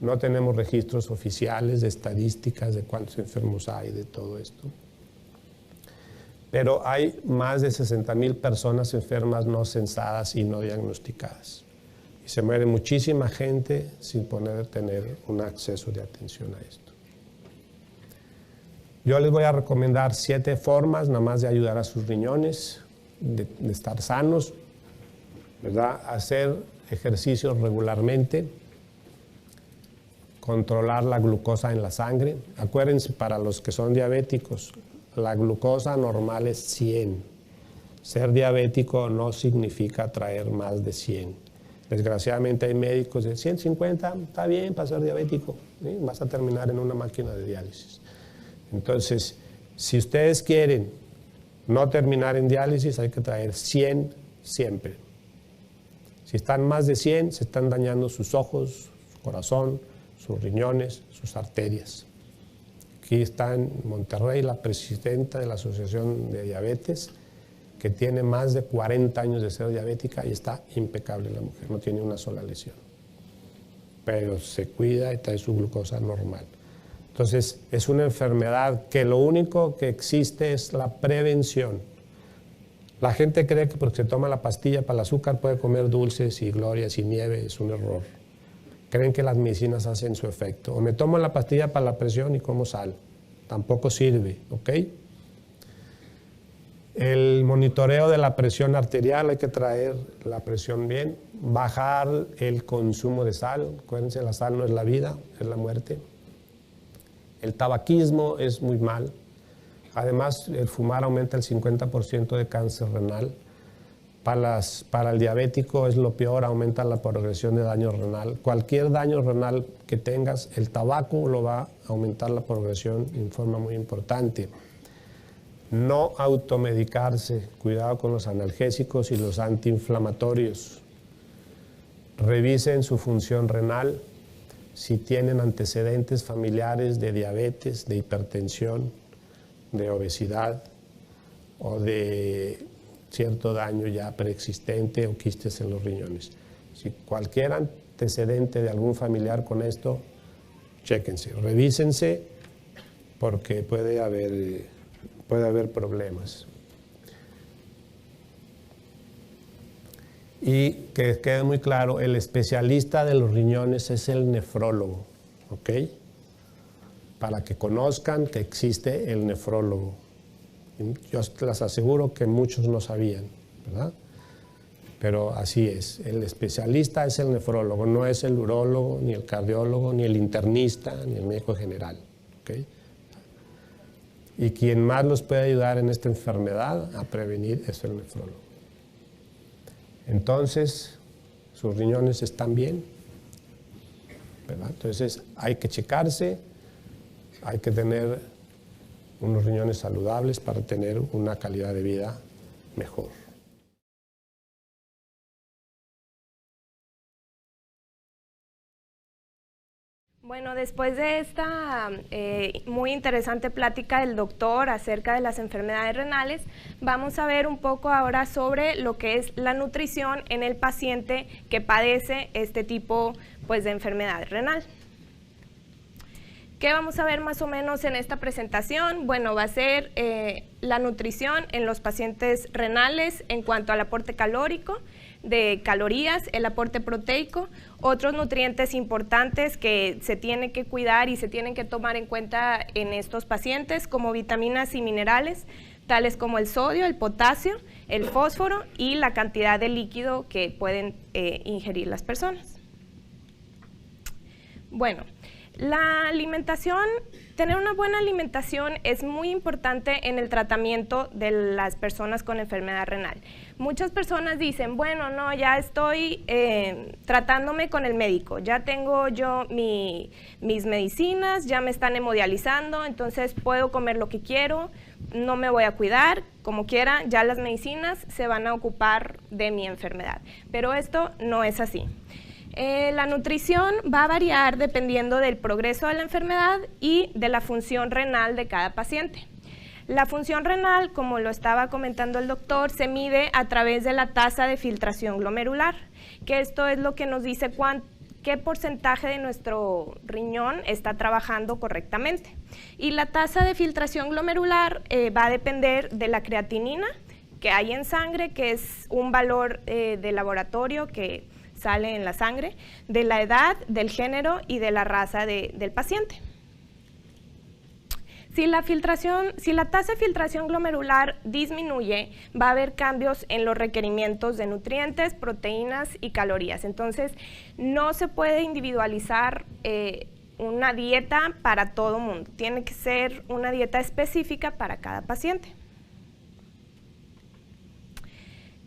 No tenemos registros oficiales de estadísticas de cuántos enfermos hay, de todo esto. pero hay más de 60,000 personas enfermas no censadas y no diagnosticadas. Y se muere muchísima gente sin poder tener un acceso de atención a esto. Yo les voy a recomendar 7 formas nada más de ayudar a sus riñones, de estar sanos, ¿verdad? Hacer ejercicios regularmente, controlar la glucosa en la sangre. Acuérdense, para los que son diabéticos, la glucosa normal es 100. Ser diabético no significa traer más de 100. Desgraciadamente hay médicos de 150, está bien para ser diabético, ¿sí? Vas a terminar en una máquina de diálisis. Entonces, si ustedes quieren no terminar en diálisis, hay que traer 100 siempre. Si están más de 100, se están dañando sus ojos, su corazón, sus riñones, sus arterias. Aquí está en Monterrey la presidenta de la Asociación de Diabetes, que tiene más de 40 años de ser diabética y está impecable la mujer, no tiene una sola lesión. Pero se cuida y trae su glucosa normal. Entonces, es una enfermedad que lo único que existe es la prevención. La gente cree que porque se toma la pastilla para el azúcar puede comer dulces y glorias y nieve, es un error. Creen que las medicinas hacen su efecto. O me tomo la pastilla para la presión y como sal. Tampoco sirve, ¿ok? El monitoreo de la presión arterial, hay que traer la presión bien. Bajar el consumo de sal. Acuérdense, la sal no es la vida, es la muerte. El tabaquismo es muy mal. Además, el fumar aumenta el 50% de cáncer renal. Para el diabético es lo peor, aumenta la progresión de daño renal. Cualquier daño renal que tengas, el tabaco lo va a aumentar la progresión en forma muy importante. No automedicarse, cuidado con los analgésicos y los antiinflamatorios. Revisen su función renal. Si tienen antecedentes familiares de diabetes, de hipertensión, de obesidad o de cierto daño ya preexistente o quistes en los riñones. Si cualquier antecedente de algún familiar con esto, chéquense, revísense porque puede haber problemas. Y que quede muy claro, el especialista de los riñones es el nefrólogo, ¿ok? Para que conozcan que existe el nefrólogo. Yo les aseguro que muchos no sabían, ¿verdad? Pero así es, el especialista es el nefrólogo, no es el urólogo, ni el cardiólogo, ni el internista, ni el médico general, ¿ok? Y quien más los puede ayudar en esta enfermedad a prevenir es el nefrólogo. Entonces, sus riñones están bien, ¿verdad? Entonces, hay que checarse, hay que tener unos riñones saludables para tener una calidad de vida mejor. Bueno, después de esta muy interesante plática del doctor acerca de las enfermedades renales, vamos a ver un poco ahora sobre lo que es la nutrición en el paciente que padece este tipo de enfermedad renal. ¿Qué vamos a ver más o menos en esta presentación? Bueno, va a ser la nutrición en los pacientes renales en cuanto al aporte calórico, de calorías, el aporte proteico, otros nutrientes importantes que se tienen que cuidar y se tienen que tomar en cuenta en estos pacientes, como vitaminas y minerales, tales como el sodio, el potasio, el fósforo y la cantidad de líquido que pueden ingerir las personas. Bueno, la alimentación, tener una buena alimentación es muy importante en el tratamiento de las personas con enfermedad renal. Muchas personas dicen, bueno, no, ya estoy tratándome con el médico, ya tengo yo mis medicinas, ya me están hemodializando, entonces puedo comer lo que quiero, no me voy a cuidar, como quiera, ya las medicinas se van a ocupar de mi enfermedad. Pero esto no es así. La nutrición va a variar dependiendo del progreso de la enfermedad y de la función renal de cada paciente. La función renal, como lo estaba comentando el doctor, se mide a través de la tasa de filtración glomerular, que esto es lo que nos dice qué porcentaje de nuestro riñón está trabajando correctamente. Y la tasa de filtración glomerular va a depender de la creatinina que hay en sangre, que es un valor de laboratorio que sale en la sangre, de la edad, del género y de la raza del paciente. Si la tasa de filtración glomerular disminuye, va a haber cambios en los requerimientos de nutrientes, proteínas y calorías. Entonces, no se puede individualizar una dieta para todo mundo. Tiene que ser una dieta específica para cada paciente.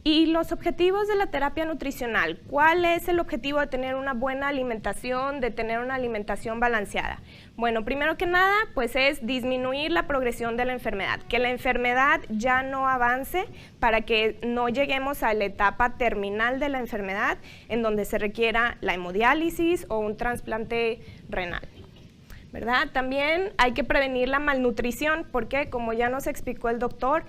Y los objetivos de la terapia nutricional. ¿Cuál es el objetivo de tener una buena alimentación, de tener una alimentación balanceada? Bueno, primero que nada, pues es disminuir la progresión de la enfermedad, que la enfermedad ya no avance para que no lleguemos a la etapa terminal de la enfermedad en donde se requiera la hemodiálisis o un trasplante renal, ¿verdad? También hay que prevenir la malnutrición porque, como ya nos explicó el doctor,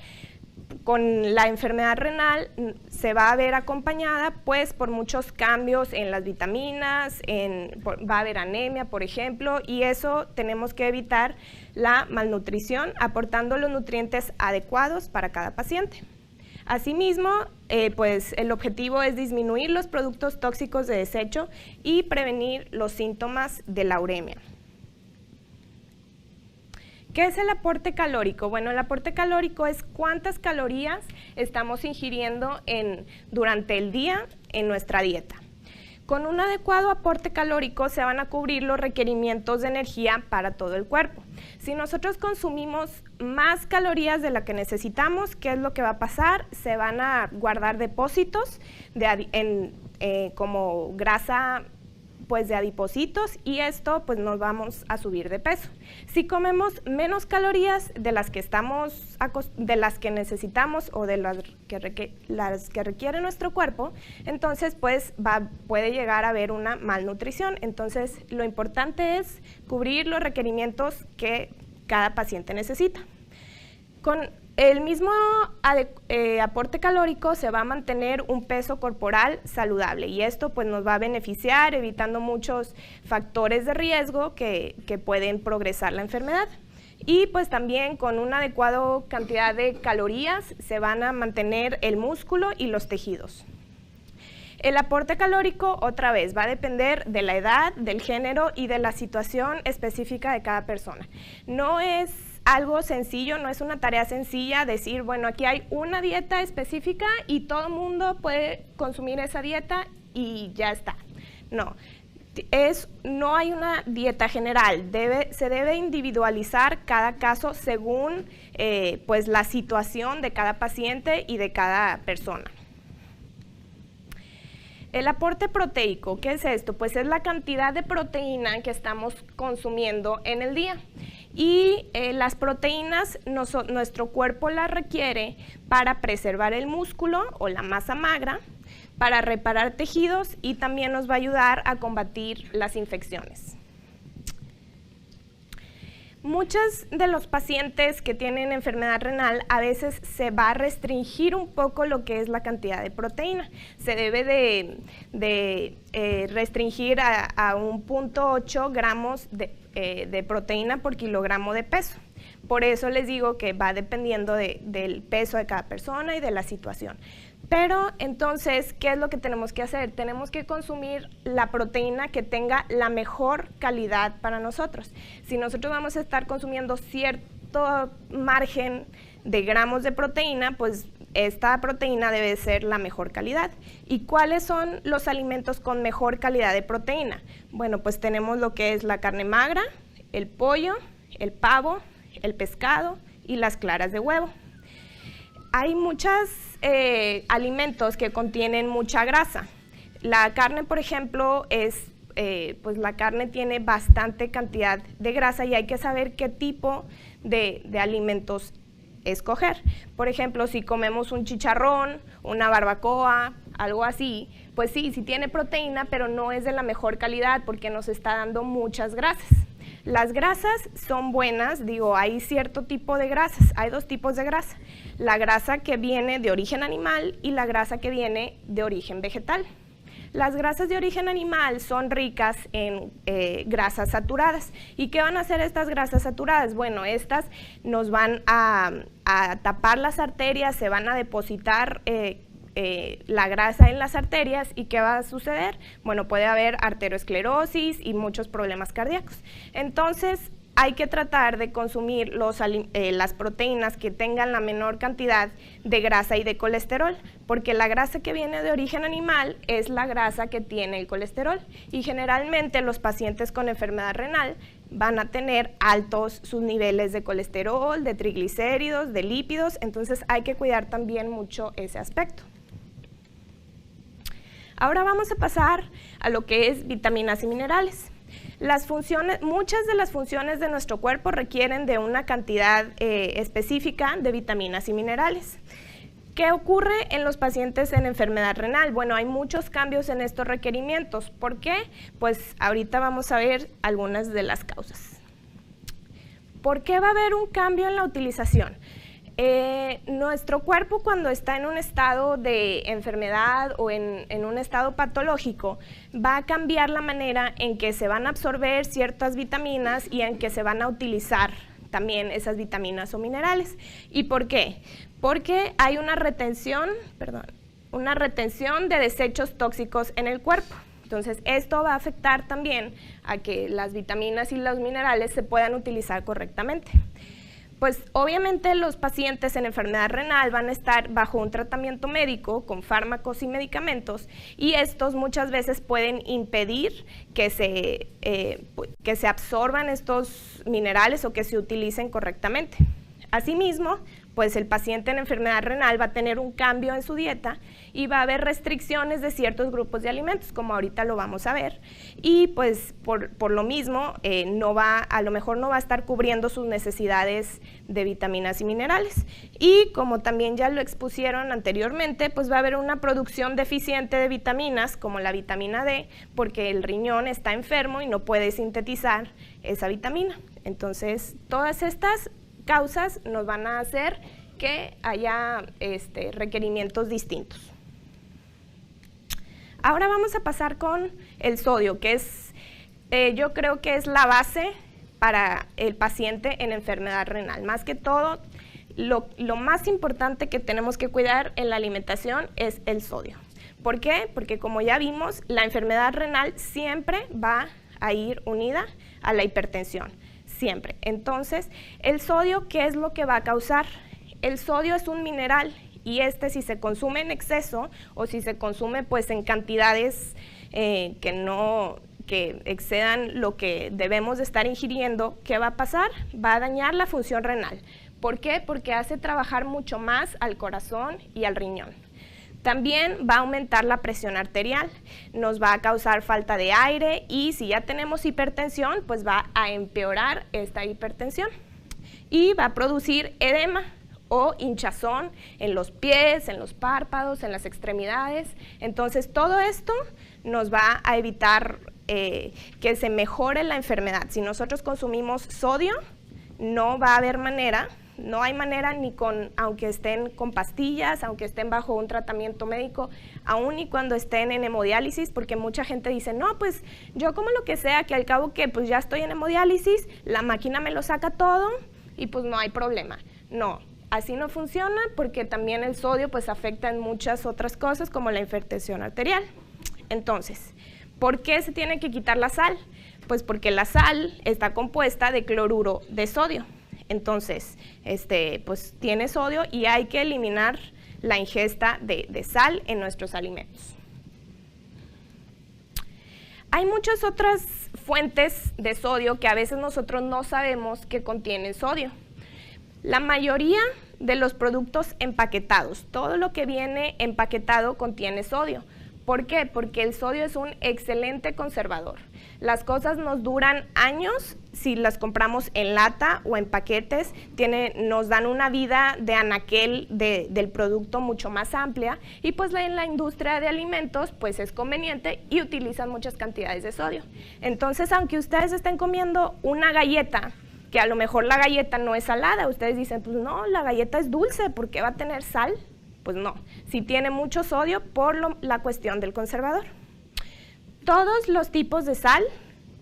con la enfermedad renal se va a ver acompañada pues por muchos cambios en las vitaminas, va a haber anemia, por ejemplo, y eso tenemos que evitar la malnutrición aportando los nutrientes adecuados para cada paciente. Asimismo, pues el objetivo es disminuir los productos tóxicos de desecho y prevenir los síntomas de la uremia. ¿Qué es el aporte calórico? Bueno, el aporte calórico es cuántas calorías estamos ingiriendo durante el día en nuestra dieta. Con un adecuado aporte calórico se van a cubrir los requerimientos de energía para todo el cuerpo. Si nosotros consumimos más calorías de la que necesitamos, ¿qué es lo que va a pasar? Se van a guardar depósitos como grasa pues de adipocitos y esto pues nos vamos a subir de peso. Si comemos menos calorías de las que necesitamos o de las que requiere nuestro cuerpo, entonces pues puede llegar a haber una malnutrición. Entonces lo importante es cubrir los requerimientos que cada paciente necesita. Con el mismo aporte calórico se va a mantener un peso corporal saludable y esto pues nos va a beneficiar evitando muchos factores de riesgo que pueden progresar la enfermedad. Y pues también con una adecuada cantidad de calorías se van a mantener el músculo y los tejidos. El aporte calórico, otra vez, va a depender de la edad, del género y de la situación específica de cada persona. No es algo sencillo, no es una tarea sencilla decir, bueno, aquí hay una dieta específica y todo el mundo puede consumir esa dieta y ya está. No hay una dieta general, se debe individualizar cada caso según pues la situación de cada paciente y de cada persona. El aporte proteico, ¿qué es esto? Pues es la cantidad de proteína que estamos consumiendo en el día. Y las proteínas, nuestro cuerpo las requiere para preservar el músculo o la masa magra, para reparar tejidos y también nos va a ayudar a combatir las infecciones. Muchos de los pacientes que tienen enfermedad renal a veces se va a restringir un poco lo que es la cantidad de proteína. Se debe de restringir a 1.8 gramos de proteína por kilogramo de peso. Por eso les digo que va dependiendo del peso de cada persona y de la situación. Pero entonces, ¿qué es lo que tenemos que hacer? Tenemos que consumir la proteína que tenga la mejor calidad para nosotros. Si nosotros vamos a estar consumiendo cierto margen de gramos de proteína, pues esta proteína debe ser la mejor calidad. ¿Y cuáles son los alimentos con mejor calidad de proteína? Bueno, pues tenemos lo que es la carne magra, el pollo, el pavo, el pescado y las claras de huevo. Hay muchos alimentos que contienen mucha grasa. La carne, por ejemplo, pues la carne tiene bastante cantidad de grasa y hay que saber qué tipo de alimentos escoger. Por ejemplo, si comemos un chicharrón, una barbacoa, algo así, pues sí tiene proteína, pero no es de la mejor calidad porque nos está dando muchas grasas. Las grasas son buenas, hay cierto tipo de grasas, hay dos tipos de grasa, la grasa que viene de origen animal y la grasa que viene de origen vegetal. Las grasas de origen animal son ricas en grasas saturadas. ¿Y qué van a hacer estas grasas saturadas? Bueno, estas nos van a tapar las arterias, se van a depositar la grasa en las arterias. ¿Y qué va a suceder? Bueno, puede haber arteriosclerosis y muchos problemas cardíacos. Entonces, hay que tratar de consumir las proteínas que tengan la menor cantidad de grasa y de colesterol, porque la grasa que viene de origen animal es la grasa que tiene el colesterol, y generalmente los pacientes con enfermedad renal van a tener altos sus niveles de colesterol, de triglicéridos, de lípidos, entonces hay que cuidar también mucho ese aspecto. Ahora vamos a pasar a lo que es vitaminas y minerales. Muchas de las funciones de nuestro cuerpo requieren de una cantidad específica de vitaminas y minerales. ¿Qué ocurre en los pacientes en enfermedad renal? Bueno, hay muchos cambios en estos requerimientos. ¿Por qué? Pues ahorita vamos a ver algunas de las causas. ¿Por qué va a haber un cambio en la utilización? Nuestro cuerpo, cuando está en un estado de enfermedad o en un estado patológico, va a cambiar la manera en que se van a absorber ciertas vitaminas y en que se van a utilizar también esas vitaminas o minerales. ¿Y por qué? Porque hay una retención de desechos tóxicos en el cuerpo. Entonces, esto va a afectar también a que las vitaminas y los minerales se puedan utilizar correctamente. Pues obviamente los pacientes en enfermedad renal van a estar bajo un tratamiento médico con fármacos y medicamentos, y estos muchas veces pueden impedir que se absorban estos minerales o que se utilicen correctamente. Asimismo, pues el paciente en enfermedad renal va a tener un cambio en su dieta y va a haber restricciones de ciertos grupos de alimentos, como ahorita lo vamos a ver, y pues por lo mismo a lo mejor no va a estar cubriendo sus necesidades de vitaminas y minerales. Y como también ya lo expusieron anteriormente, pues va a haber una producción deficiente de vitaminas, como la vitamina D, porque el riñón está enfermo y no puede sintetizar esa vitamina. Entonces, todas estas causas nos van a hacer que haya requerimientos distintos. Ahora vamos a pasar con el sodio, que es, yo creo que es la base para el paciente en enfermedad renal. Más que todo, lo más importante que tenemos que cuidar en la alimentación es el sodio. ¿Por qué? Porque como ya vimos, la enfermedad renal siempre va a ir unida a la hipertensión. Siempre. Entonces, el sodio, ¿qué es lo que va a causar? El sodio es un mineral, y si se consume en exceso o si se consume pues en cantidades que excedan lo que debemos de estar ingiriendo, ¿qué va a pasar? Va a dañar la función renal. ¿Por qué? Porque hace trabajar mucho más al corazón y al riñón. También va a aumentar la presión arterial, nos va a causar falta de aire, y si ya tenemos hipertensión, pues va a empeorar esta hipertensión y va a producir edema o hinchazón en los pies, en los párpados, en las extremidades. Entonces, todo esto nos va a evitar que se mejore la enfermedad. Si nosotros consumimos sodio, no va a haber manera. No hay manera aunque estén con pastillas, aunque estén bajo un tratamiento médico, aún y cuando estén en hemodiálisis, porque mucha gente dice, no, pues yo como lo que sea, que al cabo que pues ya estoy en hemodiálisis, la máquina me lo saca todo y pues no hay problema. No, así no funciona, porque también el sodio pues afecta en muchas otras cosas como la hipertensión arterial. Entonces, ¿por qué se tiene que quitar la sal? Pues porque la sal está compuesta de cloruro de sodio. Entonces, pues tiene sodio y hay que eliminar la ingesta de sal en nuestros alimentos. Hay muchas otras fuentes de sodio que a veces nosotros no sabemos que contienen sodio. La mayoría de los productos empaquetados, todo lo que viene empaquetado contiene sodio. ¿Por qué? Porque el sodio es un excelente conservador. Las cosas nos duran años si las compramos en lata o en paquetes, nos dan una vida de anaquel del producto mucho más amplia, y pues en la industria de alimentos pues es conveniente y utilizan muchas cantidades de sodio. Entonces, aunque ustedes estén comiendo una galleta, que a lo mejor la galleta no es salada, ustedes dicen, pues no, la galleta es dulce, ¿por qué va a tener sal? Pues no, si tiene mucho sodio por la cuestión del conservador. Todos los tipos de sal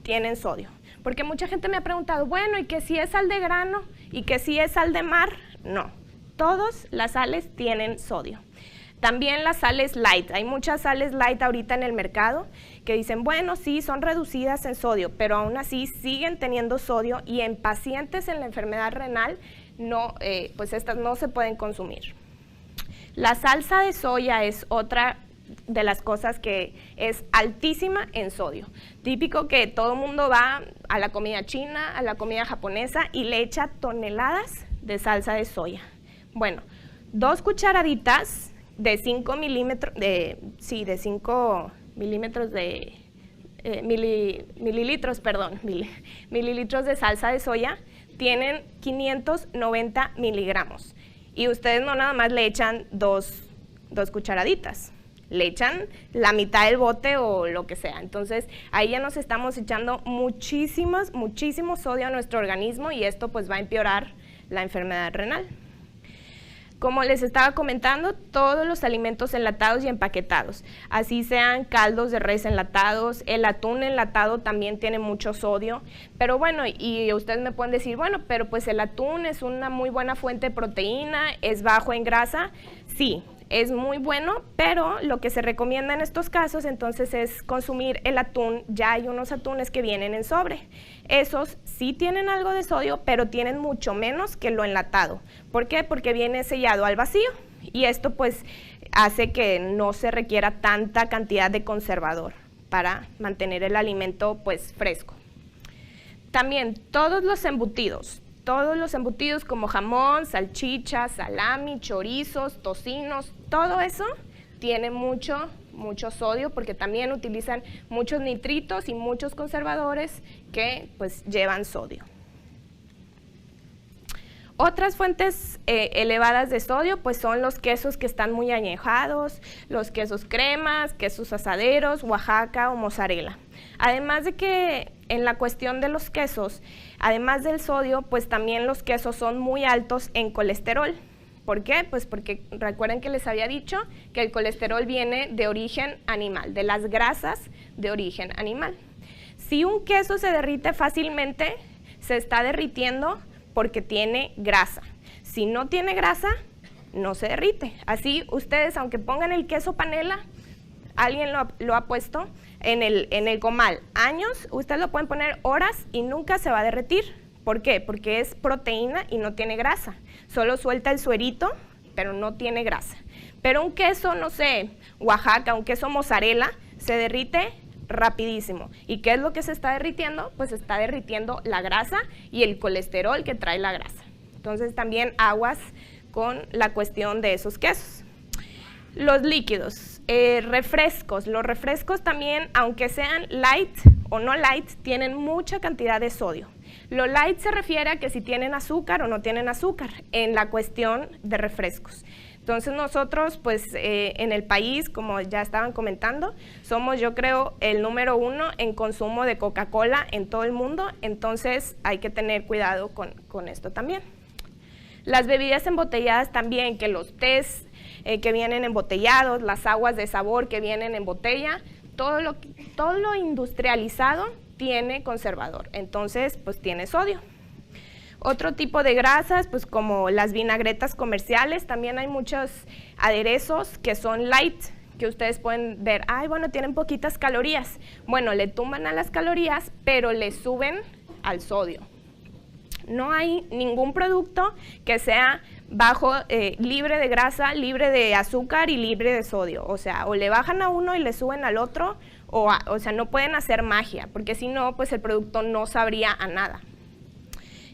tienen sodio, porque mucha gente me ha preguntado, bueno, ¿y que si es sal de grano? ¿Y que si es sal de mar? No, todas las sales tienen sodio. También las sales light, hay muchas sales light ahorita en el mercado que dicen, bueno, sí, son reducidas en sodio, pero aún así siguen teniendo sodio y en pacientes en la enfermedad renal, no, pues estas no se pueden consumir. La salsa de soya es otra de las cosas que es altísima en sodio. Típico que todo el mundo va a la comida china, a la comida japonesa y le echa toneladas de salsa de soya. Bueno, 2 cucharaditas de 5 milímetros, de 5 milímetros de mililitros de salsa de soya tienen 590 miligramos. Y ustedes no nada más le echan dos cucharaditas, le echan la mitad del bote o lo que sea. Entonces, ahí ya nos estamos echando muchísimo sodio a nuestro organismo y esto pues va a empeorar la enfermedad renal. Como les estaba comentando, todos los alimentos enlatados y empaquetados, así sean caldos de res enlatados, el atún enlatado también tiene mucho sodio, pero bueno, y ustedes me pueden decir, bueno, pero pues el atún es una muy buena fuente de proteína, es bajo en grasa, sí, es muy bueno, pero lo que se recomienda en estos casos entonces es consumir el atún. Ya hay unos atunes que vienen en sobre. Esos sí tienen algo de sodio, pero tienen mucho menos que lo enlatado. ¿Por qué? Porque viene sellado al vacío y esto pues hace que no se requiera tanta cantidad de conservador para mantener el alimento pues fresco. También todos los embutidos como jamón, salchicha, salami, chorizos, tocinos, todo eso tiene mucho sodio porque también utilizan muchos nitritos y muchos conservadores que pues llevan sodio. Otras fuentes elevadas de sodio pues son los quesos que están muy añejados, los quesos cremas, quesos asaderos, Oaxaca o mozzarella. Además de que en la cuestión de los quesos, además del sodio, pues también los quesos son muy altos en colesterol. ¿Por qué? Pues porque recuerden que les había dicho que el colesterol viene de origen animal, de las grasas de origen animal. Si un queso se derrite fácilmente, se está derritiendo porque tiene grasa. Si no tiene grasa, no se derrite. Así ustedes, aunque pongan el queso panela, alguien lo ha puesto en el comal años, ustedes lo pueden poner horas y nunca se va a derretir. ¿Por qué? Porque es proteína y no tiene grasa. Solo suelta el suerito, pero no tiene grasa. Pero un queso, no sé, Oaxaca, un queso mozzarella, se derrite rapidísimo. ¿Y qué es lo que se está derritiendo? Pues se está derritiendo la grasa y el colesterol que trae la grasa. Entonces también aguas con la cuestión de esos quesos. Los líquidos, refrescos. Los refrescos también, aunque sean light o no light, tienen mucha cantidad de sodio. Lo light se refiere a que si tienen azúcar o no tienen azúcar en la cuestión de refrescos. Entonces nosotros, pues en el país, como ya estaban comentando, somos yo creo el número 1 en consumo de Coca-Cola en todo el mundo, entonces hay que tener cuidado con esto también. Las bebidas embotelladas también, que los tés que vienen embotellados, las aguas de sabor que vienen en botella, todo lo industrializado tiene conservador, entonces pues tiene sodio. Otro tipo de grasas, pues como las vinagretas comerciales, también hay muchos aderezos que son light, que ustedes pueden ver, ay, bueno, tienen poquitas calorías. Bueno, le tumban a las calorías, pero le suben al sodio. No hay ningún producto que sea bajo, libre de grasa, libre de azúcar y libre de sodio. O sea, o le bajan a uno y le suben al otro, o sea, no pueden hacer magia, porque si no, pues el producto no sabría a nada.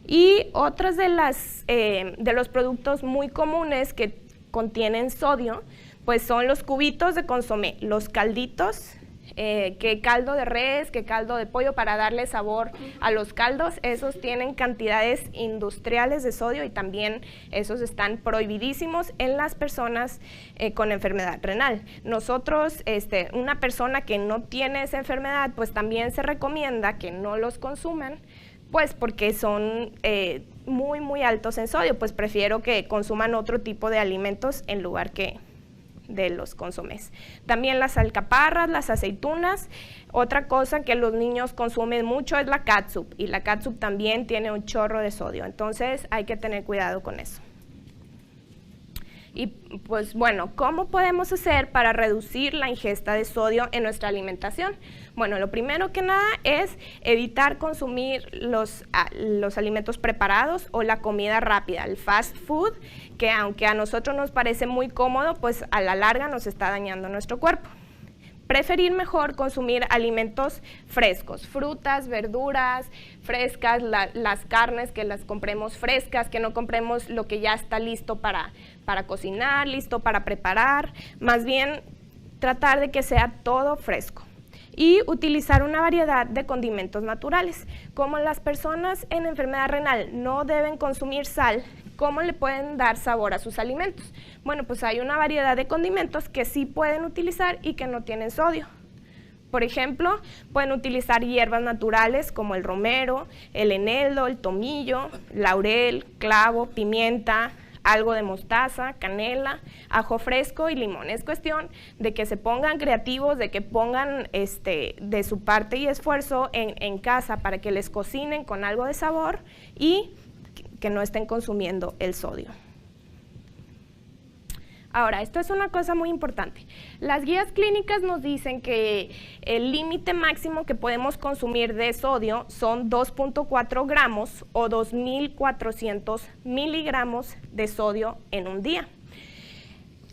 Y otras de los productos muy comunes que contienen sodio, pues son los cubitos de consomé, los calditos, que caldo de res, que caldo de pollo para darle sabor a los caldos, esos tienen cantidades industriales de sodio y también esos están prohibidísimos en las personas con enfermedad renal. Nosotros, una persona que no tiene esa enfermedad, pues también se recomienda que no los consuman, pues porque son muy altos en sodio, pues prefiero que consuman otro tipo de alimentos en lugar de los consomés. También las alcaparras, las aceitunas. Otra cosa que los niños consumen mucho es la catsup, y la catsup también tiene un chorro de sodio, entonces hay que tener cuidado con eso. Y pues bueno, ¿cómo podemos hacer para reducir la ingesta de sodio en nuestra alimentación? Bueno, lo primero que nada es evitar consumir los alimentos preparados o la comida rápida, el fast food, que aunque a nosotros nos parece muy cómodo, pues a la larga nos está dañando nuestro cuerpo. Preferir mejor consumir alimentos frescos, frutas, verduras frescas, las carnes que las compremos frescas, que no compremos lo que ya está listo para cocinar, listo para preparar, más bien tratar de que sea todo fresco. Y utilizar una variedad de condimentos naturales. Como las personas en enfermedad renal no deben consumir sal, ¿cómo le pueden dar sabor a sus alimentos? Bueno, pues hay una variedad de condimentos que sí pueden utilizar y que no tienen sodio. Por ejemplo, pueden utilizar hierbas naturales como el romero, el eneldo, el tomillo, laurel, clavo, pimienta, algo de mostaza, canela, ajo fresco y limón. Es cuestión de que se pongan creativos, de que pongan de su parte y esfuerzo en casa para que les cocinen con algo de sabor y que no estén consumiendo el sodio. Ahora, esto es una cosa muy importante. Las guías clínicas nos dicen que el límite máximo que podemos consumir de sodio son 2.4 gramos o 2.400 miligramos de sodio en un día.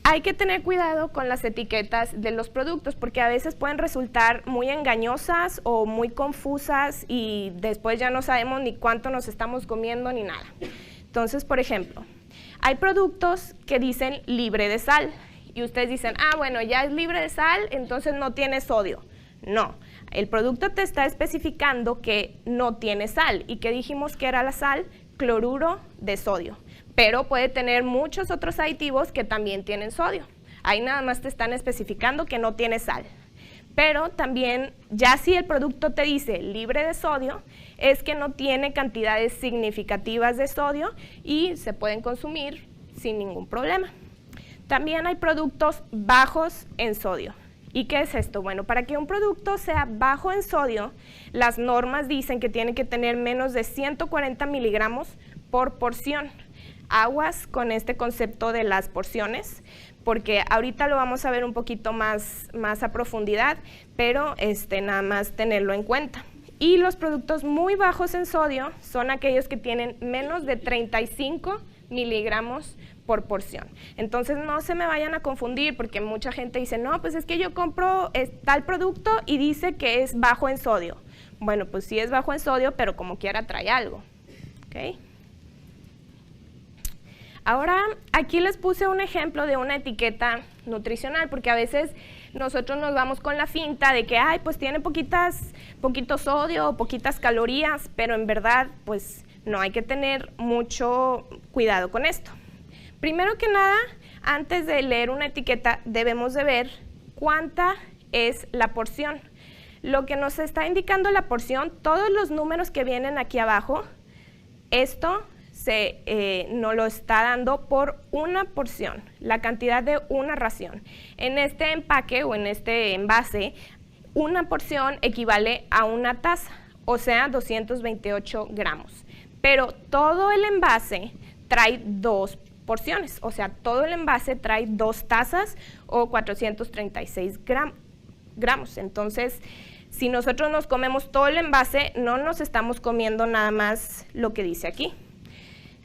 Hay que tener cuidado con las etiquetas de los productos porque a veces pueden resultar muy engañosas o muy confusas y después ya no sabemos ni cuánto nos estamos comiendo ni nada. Entonces, por ejemplo, hay productos que dicen libre de sal y ustedes dicen, bueno, ya es libre de sal, entonces no tiene sodio. No, el producto te está especificando que no tiene sal y que dijimos que era la sal, cloruro de sodio, pero puede tener muchos otros aditivos que también tienen sodio. Ahí nada más te están especificando que no tiene sal. Pero también, ya si el producto te dice libre de sodio, es que no tiene cantidades significativas de sodio y se pueden consumir sin ningún problema. También hay productos bajos en sodio. ¿Y qué es esto? Bueno, para que un producto sea bajo en sodio, las normas dicen que tiene que tener menos de 140 miligramos por porción. Aguas con este concepto de las porciones, porque ahorita lo vamos a ver un poquito más a profundidad, pero nada más tenerlo en cuenta. Y los productos muy bajos en sodio son aquellos que tienen menos de 35 miligramos por porción. Entonces no se me vayan a confundir porque mucha gente dice, no, pues es que yo compro tal producto y dice que es bajo en sodio. Bueno, pues sí es bajo en sodio, pero como quiera trae algo. ¿Okay? Ahora, aquí les puse un ejemplo de una etiqueta nutricional, porque a veces nosotros nos vamos con la finta de que, pues tiene poquito sodio, poquitas calorías, pero en verdad, pues no, hay que tener mucho cuidado con esto. Primero que nada, antes de leer una etiqueta, debemos de ver cuánta es la porción. Lo que nos está indicando la porción, todos los números que vienen aquí abajo, esto nos lo está dando por una porción, la cantidad de una ración. En este empaque o en este envase, una porción equivale a una taza, o sea, 228 gramos. Pero todo el envase trae 2 porciones, o sea, todo el envase trae 2 tazas o 436 gramos. Entonces, si nosotros nos comemos todo el envase, no nos estamos comiendo nada más lo que dice aquí.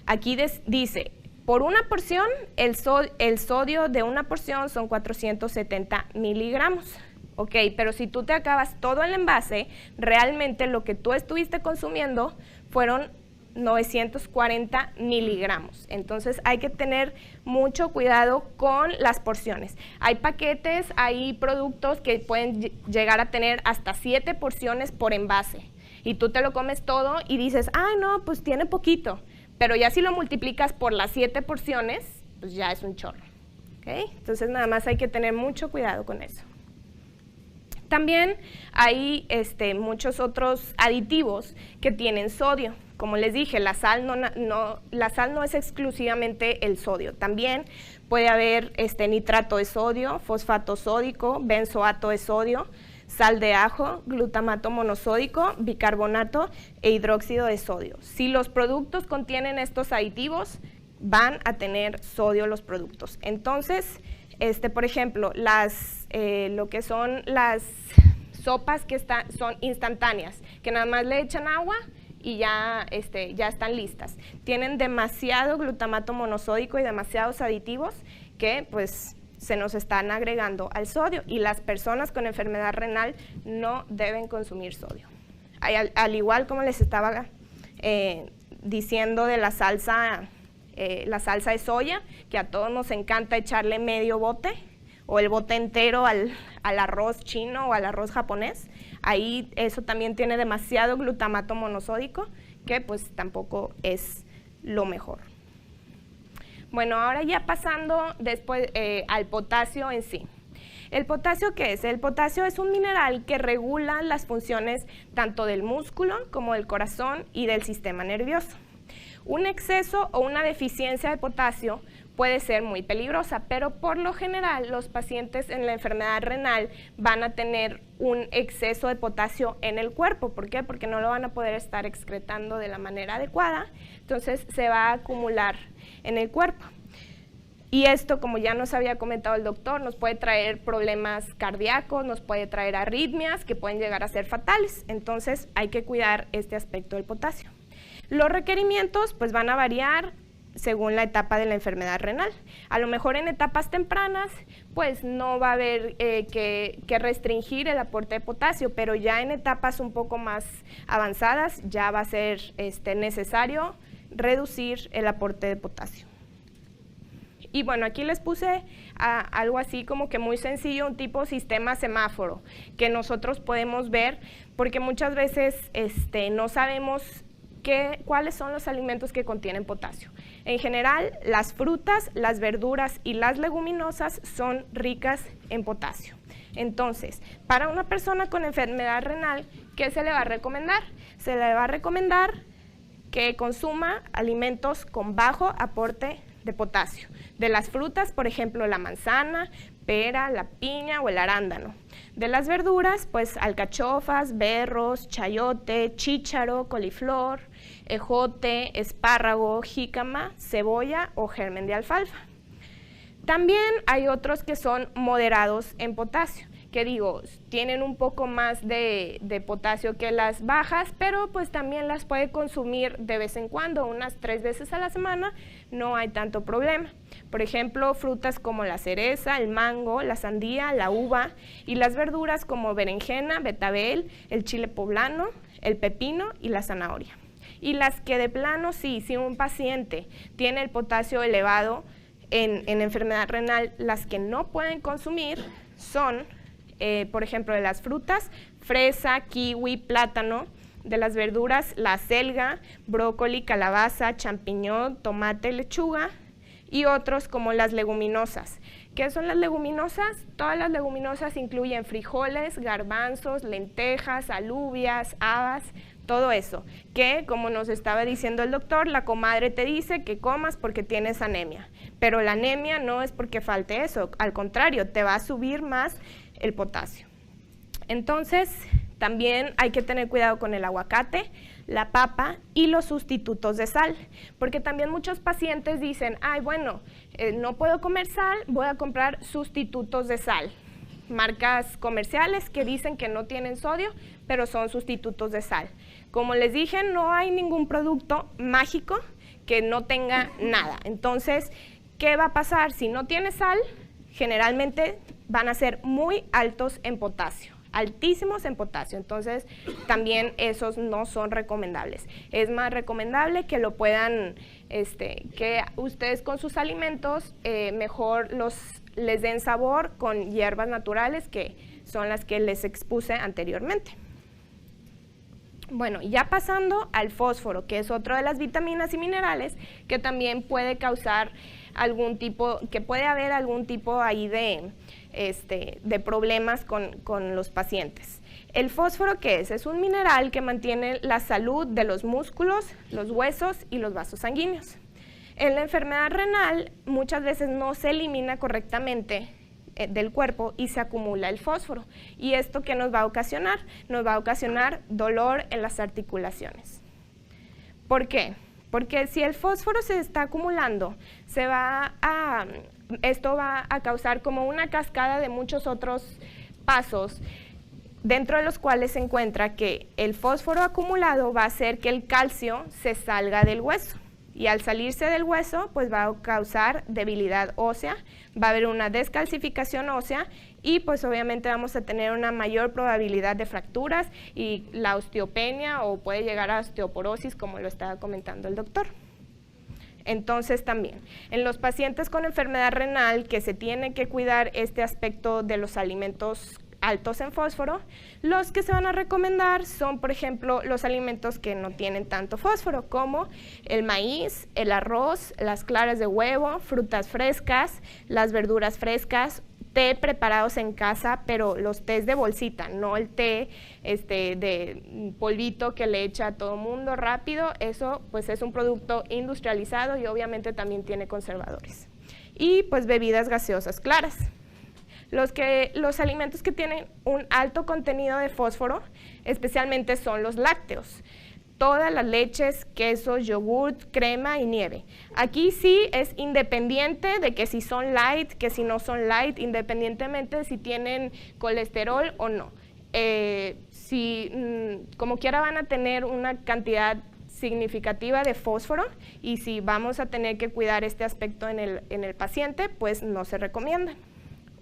Aquí dice, por una porción, el sodio de una porción son 470 miligramos. Ok, pero si tú te acabas todo el envase, realmente lo que tú estuviste consumiendo fueron 940 miligramos. Entonces hay que tener mucho cuidado con las porciones. Hay paquetes, hay productos que pueden llegar a tener hasta 7 porciones por envase. Y tú te lo comes todo y dices, no, pues tiene poquito. Pero ya si lo multiplicas por las 7 porciones, pues ya es un chorro. ¿Okay? Entonces nada más hay que tener mucho cuidado con eso. También hay muchos otros aditivos que tienen sodio, como les dije, la sal no es exclusivamente el sodio. También puede haber nitrato de sodio, fosfato sódico, benzoato de sodio, sal de ajo, glutamato monosódico, bicarbonato e hidróxido de sodio. Si los productos contienen estos aditivos, van a tener sodio los productos. Entonces, por ejemplo, lo que son las sopas que son instantáneas, que nada más le echan agua y ya están listas. Tienen demasiado glutamato monosódico y demasiados aditivos que pues se nos están agregando al sodio, y las personas con enfermedad renal no deben consumir sodio. Al igual como les estaba diciendo de la salsa de soya, que a todos nos encanta echarle medio bote o el bote entero al arroz chino o al arroz japonés. Ahí eso también tiene demasiado glutamato monosódico, que pues tampoco es lo mejor. Bueno, ahora ya pasando después al potasio en sí. ¿El potasio qué es? El potasio es un mineral que regula las funciones tanto del músculo como del corazón y del sistema nervioso. Un exceso o una deficiencia de potasio puede ser muy peligrosa, pero por lo general los pacientes en la enfermedad renal van a tener un exceso de potasio en el cuerpo. ¿Por qué? Porque no lo van a poder estar excretando de la manera adecuada, entonces se va a acumular en el cuerpo. Y esto, como ya nos había comentado el doctor, nos puede traer problemas cardíacos, nos puede traer arritmias que pueden llegar a ser fatales. Entonces hay que cuidar este aspecto del potasio. Los requerimientos pues van a variar según la etapa de la enfermedad renal. A lo mejor en etapas tempranas pues no va a haber que restringir el aporte de potasio, pero ya en etapas un poco más avanzadas ya va a ser necesario reducir el aporte de potasio. Y bueno, aquí les puse algo así como que muy sencillo, un tipo sistema semáforo que nosotros podemos ver, porque muchas veces no sabemos cuáles son los alimentos que contienen potasio. En general, las frutas, las verduras y las leguminosas son ricas en potasio. Entonces, para una persona con enfermedad renal, ¿qué se le va a recomendar? Se le va a recomendar que consuma alimentos con bajo aporte de potasio. De las frutas, por ejemplo, la manzana, pera, la piña o el arándano. De las verduras, pues alcachofas, berros, chayote, chícharo, coliflor, ejote, espárrago, jícama, cebolla o germen de alfalfa. También hay otros que son moderados en potasio, que tienen un poco más de potasio que las bajas, pero pues también las puede consumir de vez en cuando, unas 3 veces a la semana, no hay tanto problema. Por ejemplo, frutas como la cereza, el mango, la sandía, la uva, y las verduras como berenjena, betabel, el chile poblano, el pepino y la zanahoria. Y las que de plano si un paciente tiene el potasio elevado en enfermedad renal, las que no pueden consumir son, por ejemplo, de las frutas, fresa, kiwi, plátano; de las verduras, la selga, brócoli, calabaza, champiñón, tomate, lechuga; y otros como las leguminosas. ¿Qué son las leguminosas? Todas las leguminosas incluyen frijoles, garbanzos, lentejas, alubias, habas, todo eso, que como nos estaba diciendo el doctor, la comadre te dice que comas porque tienes anemia, pero la anemia no es porque falte eso, al contrario, te va a subir más el potasio. Entonces, también hay que tener cuidado con el aguacate, la papa y los sustitutos de sal, porque también muchos pacientes dicen, ay, bueno, no puedo comer sal, voy a comprar sustitutos de sal. Marcas comerciales que dicen que no tienen sodio, pero son sustitutos de sal. Como les dije, no hay ningún producto mágico que no tenga nada. Entonces, ¿qué va a pasar? Si no tiene sal, generalmente van a ser muy altos en potasio, altísimos en potasio. Entonces, también esos no son recomendables. Es más recomendable que lo puedan, que ustedes con sus alimentos mejor les den sabor con hierbas naturales, que son las que les expuse anteriormente. Bueno, ya pasando al fósforo, que es otro de las vitaminas y minerales que también puede causar algún tipo, que puede haber algún tipo ahí de problemas con los pacientes. ¿El fósforo qué es? Es un mineral que mantiene la salud de los músculos, los huesos y los vasos sanguíneos. En la enfermedad renal muchas veces no se elimina correctamente del cuerpo y se acumula el fósforo. ¿Y esto qué nos va a ocasionar? Nos va a ocasionar dolor en las articulaciones. ¿Por qué? Porque si el fósforo se está acumulando, esto va a causar como una cascada de muchos otros pasos, dentro de los cuales se encuentra que el fósforo acumulado va a hacer que el calcio se salga del hueso. Y al salirse del hueso, pues va a causar debilidad ósea, va a haber una descalcificación ósea y pues obviamente vamos a tener una mayor probabilidad de fracturas y la osteopenia o puede llegar a osteoporosis, como lo estaba comentando el doctor. Entonces también, en los pacientes con enfermedad renal que se tiene que cuidar este aspecto de los alimentos altos en fósforo, los que se van a recomendar son, por ejemplo, los alimentos que no tienen tanto fósforo, como el maíz, el arroz, las claras de huevo, frutas frescas, las verduras frescas, té preparados en casa, pero los tés de bolsita, no el té de polvito que le echa a todo mundo rápido. Eso pues es un producto industrializado y obviamente también tiene conservadores. Y pues bebidas gaseosas claras. Los alimentos que tienen un alto contenido de fósforo, especialmente son los lácteos. Todas las leches, quesos, yogurt, crema y nieve. Aquí sí es independiente de que si son light, que si no son light, independientemente de si tienen colesterol o no. Como quiera van a tener una cantidad significativa de fósforo y si vamos a tener que cuidar este aspecto en el paciente, pues no se recomiendan.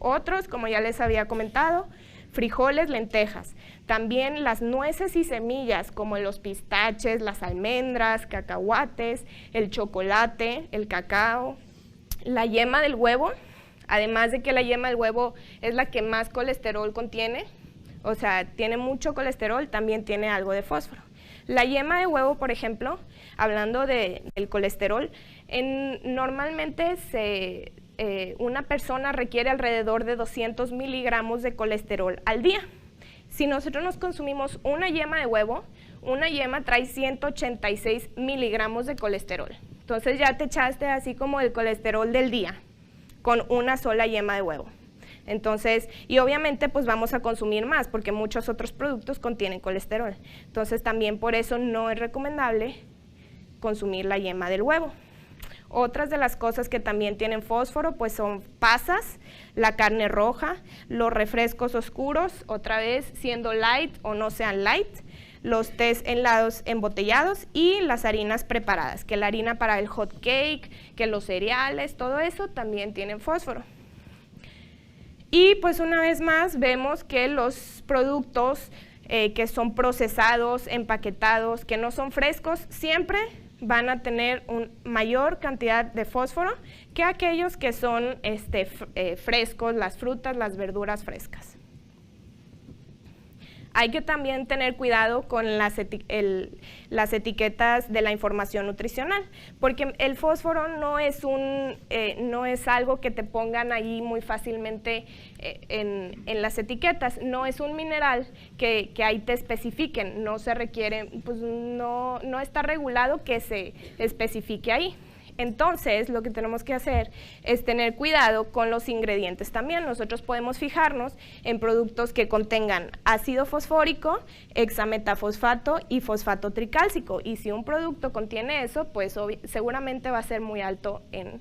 Otros, como ya les había comentado, frijoles, lentejas. También las nueces y semillas, como los pistaches, las almendras, cacahuates, el chocolate, el cacao, la yema del huevo, además de que la yema del huevo es la que más colesterol contiene, o sea, tiene mucho colesterol, también tiene algo de fósforo. La yema de huevo, por ejemplo, hablando del colesterol, normalmente una persona requiere alrededor de 200 miligramos de colesterol al día. Si nosotros nos consumimos una yema de huevo, una yema trae 186 miligramos de colesterol. Entonces ya te echaste así como el colesterol del día con una sola yema de huevo. Entonces, y obviamente pues vamos a consumir más porque muchos otros productos contienen colesterol. Entonces también por eso no es recomendable consumir la yema del huevo. Otras de las cosas que también tienen fósforo pues son pasas, la carne roja, los refrescos oscuros, otra vez siendo light o no sean light, los tés helados embotellados y las harinas preparadas, que la harina para el hot cake, que los cereales, todo eso también tienen fósforo. Y pues una vez más vemos que los productos que son procesados, empaquetados, que no son frescos, siempre van a tener una mayor cantidad de fósforo que aquellos que son frescos, las frutas, las verduras frescas. Hay que también tener cuidado con las etiquetas de la información nutricional, porque el fósforo no es algo que te pongan ahí muy fácilmente en las etiquetas, no es un mineral que ahí te especifiquen, no se requiere, pues no está regulado que se especifique ahí. Entonces, lo que tenemos que hacer es tener cuidado con los ingredientes también. Nosotros podemos fijarnos en productos que contengan ácido fosfórico, hexametafosfato y fosfato tricálcico. Y si un producto contiene eso, pues seguramente va a ser muy alto en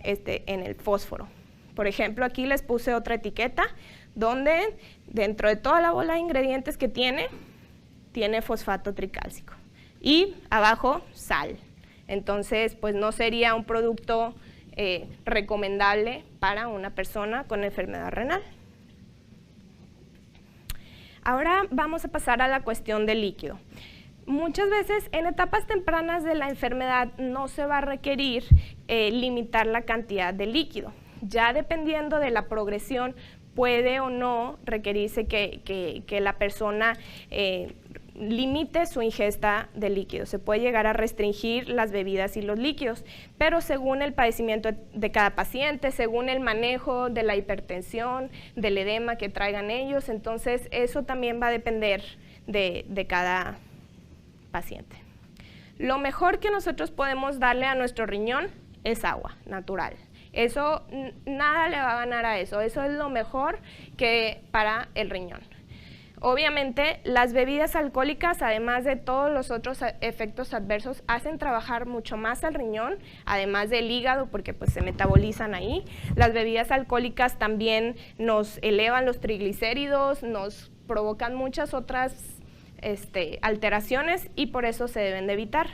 el fósforo. Por ejemplo, aquí les puse otra etiqueta donde dentro de toda la bola de ingredientes que tiene fosfato tricálcico. Y abajo, sal. Entonces, pues no sería un producto recomendable para una persona con enfermedad renal. Ahora vamos a pasar a la cuestión del líquido. Muchas veces en etapas tempranas de la enfermedad no se va a requerir limitar la cantidad de líquido. Ya dependiendo de la progresión puede o no requerirse que la persona limite su ingesta de líquidos. Se puede llegar a restringir las bebidas y los líquidos, pero según el padecimiento de cada paciente, según el manejo de la hipertensión, del edema que traigan ellos, entonces eso también va a depender de cada paciente. Lo mejor que nosotros podemos darle a nuestro riñón es agua natural. Eso, nada le va a ganar a eso. Eso es lo mejor que para el riñón. Obviamente, las bebidas alcohólicas, además de todos los otros efectos adversos, hacen trabajar mucho más al riñón, además del hígado, porque pues se metabolizan ahí. Las bebidas alcohólicas también nos elevan los triglicéridos, nos provocan muchas otras alteraciones y por eso se deben de evitar.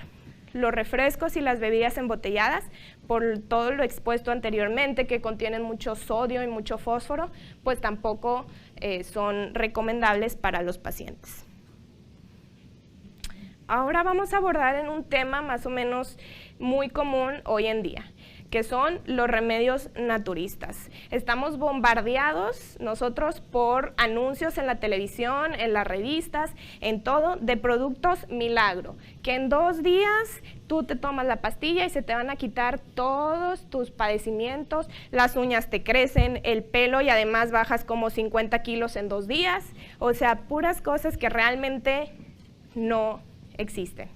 Los refrescos y las bebidas embotelladas, por todo lo expuesto anteriormente, que contienen mucho sodio y mucho fósforo, pues tampoco son recomendables para los pacientes. Ahora vamos a abordar en un tema más o menos muy común hoy en día, que son los remedios naturistas. Estamos bombardeados nosotros por anuncios en la televisión, en las revistas, en todo, de productos milagro, que en 2 días tú te tomas la pastilla y se te van a quitar todos tus padecimientos, las uñas te crecen, el pelo y además bajas como 50 kilos en 2 días, o sea, puras cosas que realmente no existen.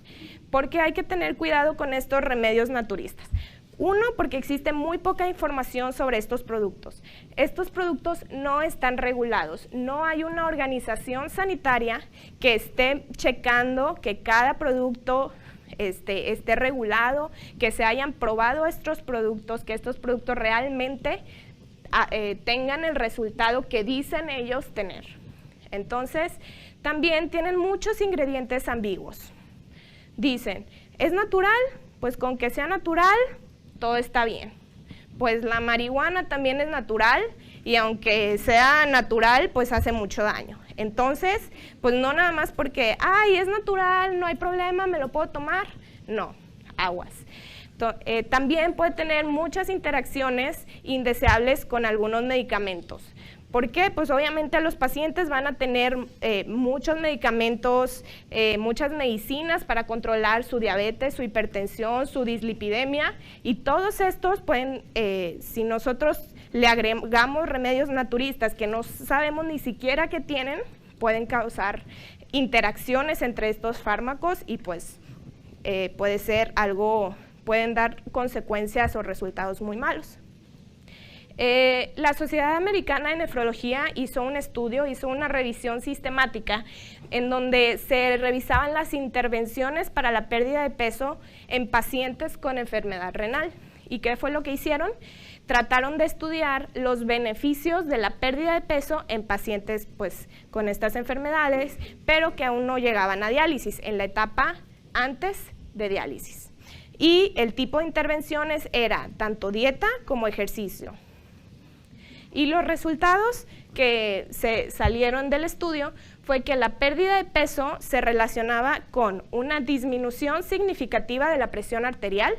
Porque hay que tener cuidado con estos remedios naturistas. Uno, porque existe muy poca información sobre estos productos. Estos productos no están regulados. No hay una organización sanitaria que esté checando que cada producto esté regulado, que se hayan probado estos productos, que estos productos realmente tengan el resultado que dicen ellos tener. Entonces, también tienen muchos ingredientes ambiguos. Dicen, ¿es natural? Pues con que sea natural, todo está bien. Pues la marihuana también es natural y aunque sea natural, pues hace mucho daño. Entonces, pues no nada más porque, ay, es natural, no hay problema, me lo puedo tomar. No, aguas. También puede tener muchas interacciones indeseables con algunos medicamentos. ¿Por qué? Pues obviamente los pacientes van a tener muchos medicamentos, muchas medicinas para controlar su diabetes, su hipertensión, su dislipidemia y todos estos pueden, si nosotros le agregamos remedios naturistas que no sabemos ni siquiera que tienen, pueden causar interacciones entre estos fármacos y pues puede ser algo, pueden dar consecuencias o resultados muy malos. La Sociedad Americana de Nefrología hizo un estudio, hizo una revisión sistemática en donde se revisaban las intervenciones para la pérdida de peso en pacientes con enfermedad renal. ¿Y qué fue lo que hicieron? Trataron de estudiar los beneficios de la pérdida de peso en pacientes pues, con estas enfermedades, pero que aún no llegaban a diálisis, en la etapa antes de diálisis. Y el tipo de intervenciones era tanto dieta como ejercicio. Y los resultados que se salieron del estudio fue que la pérdida de peso se relacionaba con una disminución significativa de la presión arterial,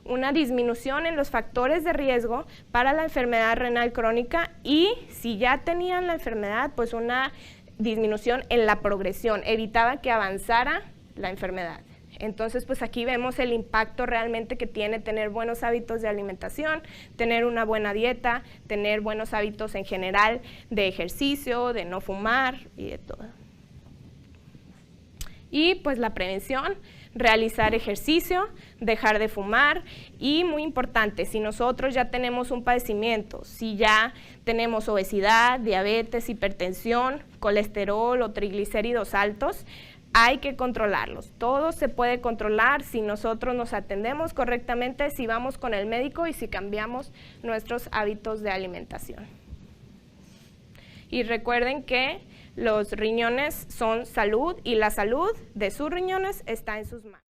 una disminución en los factores de riesgo para la enfermedad renal crónica y si ya tenían la enfermedad, pues una disminución en la progresión, evitaba que avanzara la enfermedad. Entonces, pues aquí vemos el impacto realmente que tiene tener buenos hábitos de alimentación, tener una buena dieta, tener buenos hábitos en general de ejercicio, de no fumar y de todo. Y pues la prevención, realizar ejercicio, dejar de fumar y muy importante, si nosotros ya tenemos un padecimiento, si ya tenemos obesidad, diabetes, hipertensión, colesterol o triglicéridos altos, hay que controlarlos. Todo se puede controlar si nosotros nos atendemos correctamente, si vamos con el médico y si cambiamos nuestros hábitos de alimentación. Y recuerden que los riñones son salud y la salud de sus riñones está en sus manos.